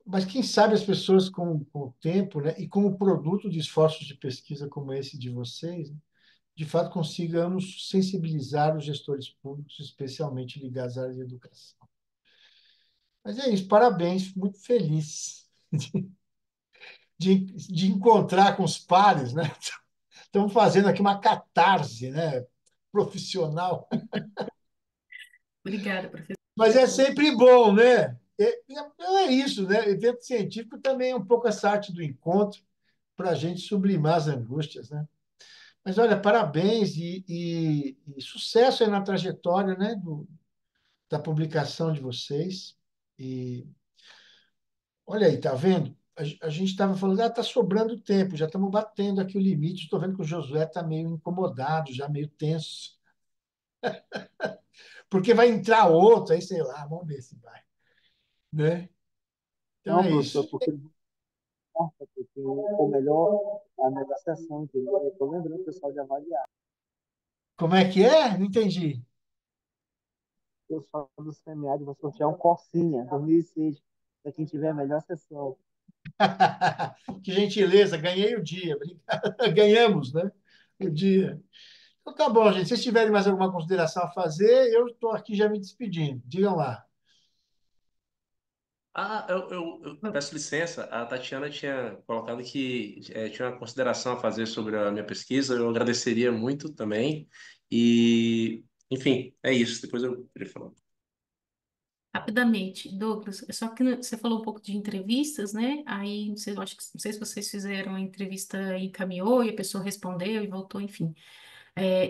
mas quem sabe as pessoas com o tempo, né, e como produto de esforços de pesquisa como esse de vocês, né, de fato consigamos sensibilizar os gestores públicos, especialmente ligados à área de educação. Mas é isso, parabéns, muito feliz de encontrar com os pares, né? Estamos fazendo aqui uma catarse, né, profissional, Obrigada, professor. mas é sempre bom, né? É isso, né? Evento científico também é um pouco essa arte do encontro para a gente sublimar as angústias, né? Mas olha, parabéns e sucesso aí na trajetória, né, da publicação de vocês. E olha aí, tá vendo? A gente estava falando, tá sobrando tempo, já estamos batendo aqui o limite. Estou vendo que o Josué está meio incomodado, já meio tenso, porque vai entrar outro, aí sei lá, vamos ver se vai, né? Então Não, é professor, isso. porque ficou melhor a negociação, entendeu? Eu estou lembrando o pessoal de avaliar. Como é que é? Não entendi. O pessoal do semiárido vai sortear um Corsinha 2006 para quem tiver a melhor sessão. Que gentileza, ganhei o dia. Ganhamos, né? O dia. Então tá bom, gente. Se vocês tiverem mais alguma consideração a fazer, eu estou aqui já me despedindo. Digam lá. Eu peço licença. A Tatiana tinha colocado que tinha uma consideração a fazer sobre a minha pesquisa. Eu agradeceria muito também. E, enfim, é isso. Depois eu queria falar. Rapidamente, Douglas, é só que você falou um pouco de entrevistas, né? Aí, não sei, eu acho que, não sei se vocês fizeram a entrevista e encaminhou, e a pessoa respondeu e voltou, enfim.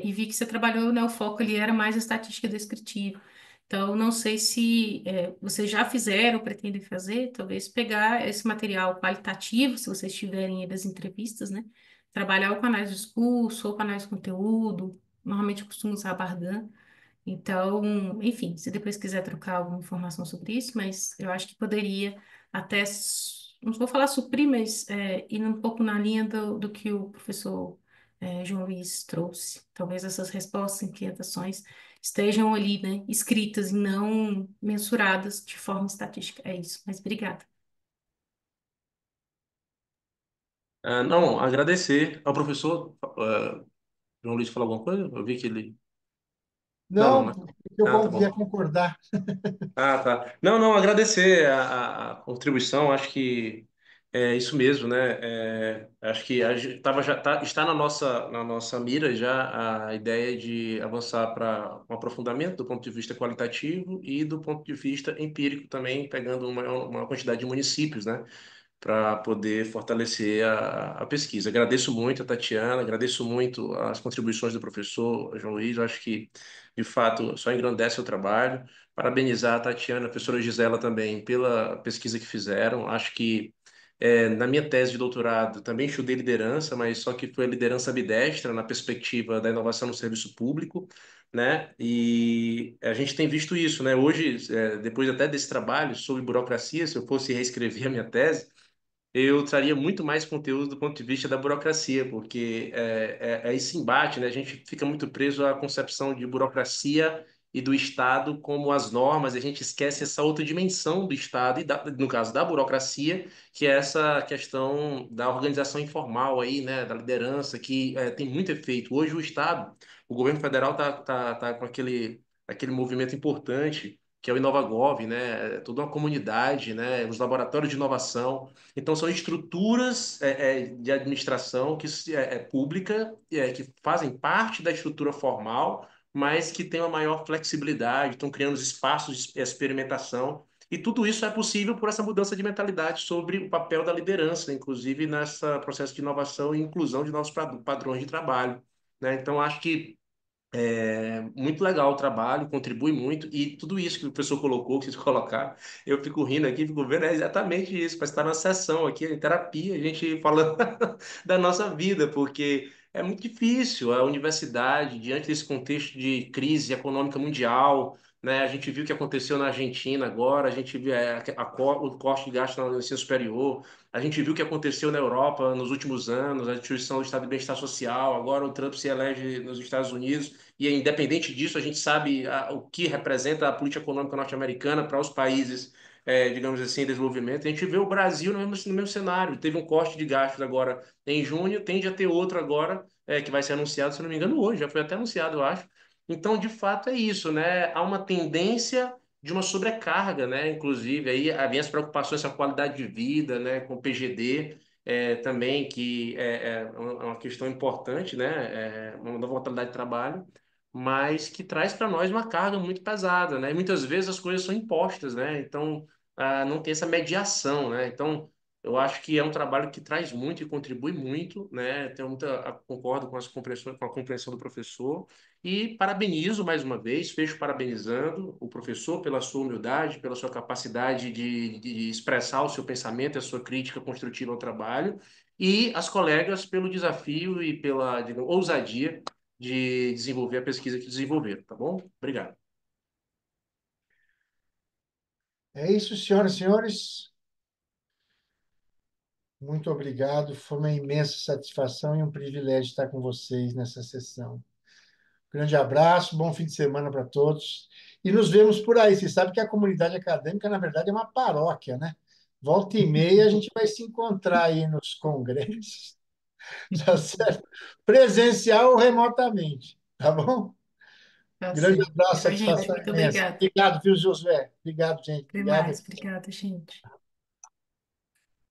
E vi que você trabalhou, né? O foco ali era mais a estatística descritiva. Então, não sei se vocês já fizeram, pretendem fazer, talvez pegar esse material qualitativo, se vocês tiverem aí das entrevistas, né? Trabalhar ou com análise de discurso, ou com análise de conteúdo. Normalmente eu costumo usar a Bargan. Então, enfim, se depois quiser trocar alguma informação sobre isso, mas eu acho que poderia até, não vou falar suprir, mas ir um pouco na linha do que o professor João Luiz trouxe. Talvez essas respostas, inquietações estejam ali, né, escritas e não mensuradas de forma estatística. É isso, mas obrigada. Não, agradecer ao professor. João Luiz falou alguma coisa? Eu vi que ele. Não, não, Não, né? porque eu Ah, tá ia bom. concordar. Ah, tá. Não, não, agradecer a contribuição, acho que é isso mesmo, né? Acho que está na nossa mira já a ideia de avançar para um aprofundamento do ponto de vista qualitativo e do ponto de vista empírico também, pegando uma quantidade de municípios, né? Para poder fortalecer a pesquisa. Agradeço muito a Tatiana, agradeço muito as contribuições do professor João Luiz, eu acho que, de fato, só engrandece o trabalho. Parabenizar a Tatiana, a professora Gisela também, pela pesquisa que fizeram. Acho que na minha tese de doutorado também estudei liderança, mas só que foi a liderança ambidestra na perspectiva da inovação no serviço público, né? E a gente tem visto isso, né? Hoje, depois até desse trabalho sobre burocracia, se eu fosse reescrever a minha tese, eu traria muito mais conteúdo do ponto de vista da burocracia, porque é esse embate, né? A gente fica muito preso à concepção de burocracia e do Estado como as normas, e a gente esquece essa outra dimensão do Estado, e no caso da burocracia, que é essa questão da organização informal aí, né? Da liderança, que tem muito efeito. Hoje o Estado, o governo federal tá com aquele movimento importante que é o InovaGov, né? É toda uma comunidade, né? Os laboratórios de inovação. Então, são estruturas de administração é pública, que fazem parte da estrutura formal, mas que têm uma maior flexibilidade, estão criando os espaços de experimentação. E tudo isso é possível por essa mudança de mentalidade sobre o papel da liderança, inclusive nesse processo de inovação e inclusão de novos padrões de trabalho, né? Então, acho que muito legal o trabalho, contribui muito, e tudo isso que o professor colocou, que vocês colocaram, eu fico rindo aqui, fico vendo, é exatamente isso, parece estar na sessão aqui, em terapia, a gente falando da nossa vida, porque é muito difícil a universidade, diante desse contexto de crise econômica mundial, né, a gente viu o que aconteceu na Argentina agora, a gente viu o corte de gasto no ensino superior, a gente viu o que aconteceu na Europa nos últimos anos, a destruição do Estado de Bem-Estar Social, agora o Trump se elege nos Estados Unidos, e independente disso, a gente sabe o que representa a política econômica norte-americana para os países, digamos assim, em desenvolvimento. A gente vê o Brasil no mesmo cenário. Teve um corte de gastos agora em junho, tende a ter outro agora, que vai ser anunciado, se não me engano, hoje, já foi até anunciado, eu acho. Então, de fato, é isso, né? Há uma tendência de uma sobrecarga, né? Inclusive, aí havia as preocupações com a qualidade de vida, né? Com o PGD. Também, que é uma questão importante, né? Uma nova modalidade de trabalho, mas que traz para nós uma carga muito pesada, né? E muitas vezes as coisas são impostas, né? Então, não tem essa mediação, né? Então, eu acho que é um trabalho que traz muito e contribui muito, né? Concordo com com a compreensão do professor e parabenizo mais uma vez, fecho parabenizando o professor pela sua humildade, pela sua capacidade de expressar o seu pensamento, a sua crítica construtiva ao trabalho, e as colegas pelo desafio e pela, digamos, ousadia de desenvolver a pesquisa que desenvolveram, tá bom? Obrigado. É isso, senhoras e senhores. Muito obrigado. Foi uma imensa satisfação e um privilégio estar com vocês nessa sessão. Grande abraço, bom fim de semana para todos. E nos vemos por aí. Você sabe que a comunidade acadêmica, na verdade, é uma paróquia, né? Volta e meia a gente vai se encontrar aí nos congressos, tá certo? Presencial ou remotamente, tá bom? Tá Grande certo. abraço, Tchau, gente. satisfação Muito imensa. obrigada. Obrigado, viu, Josué? Obrigado, gente. Até Obrigado. mais. Obrigada, gente.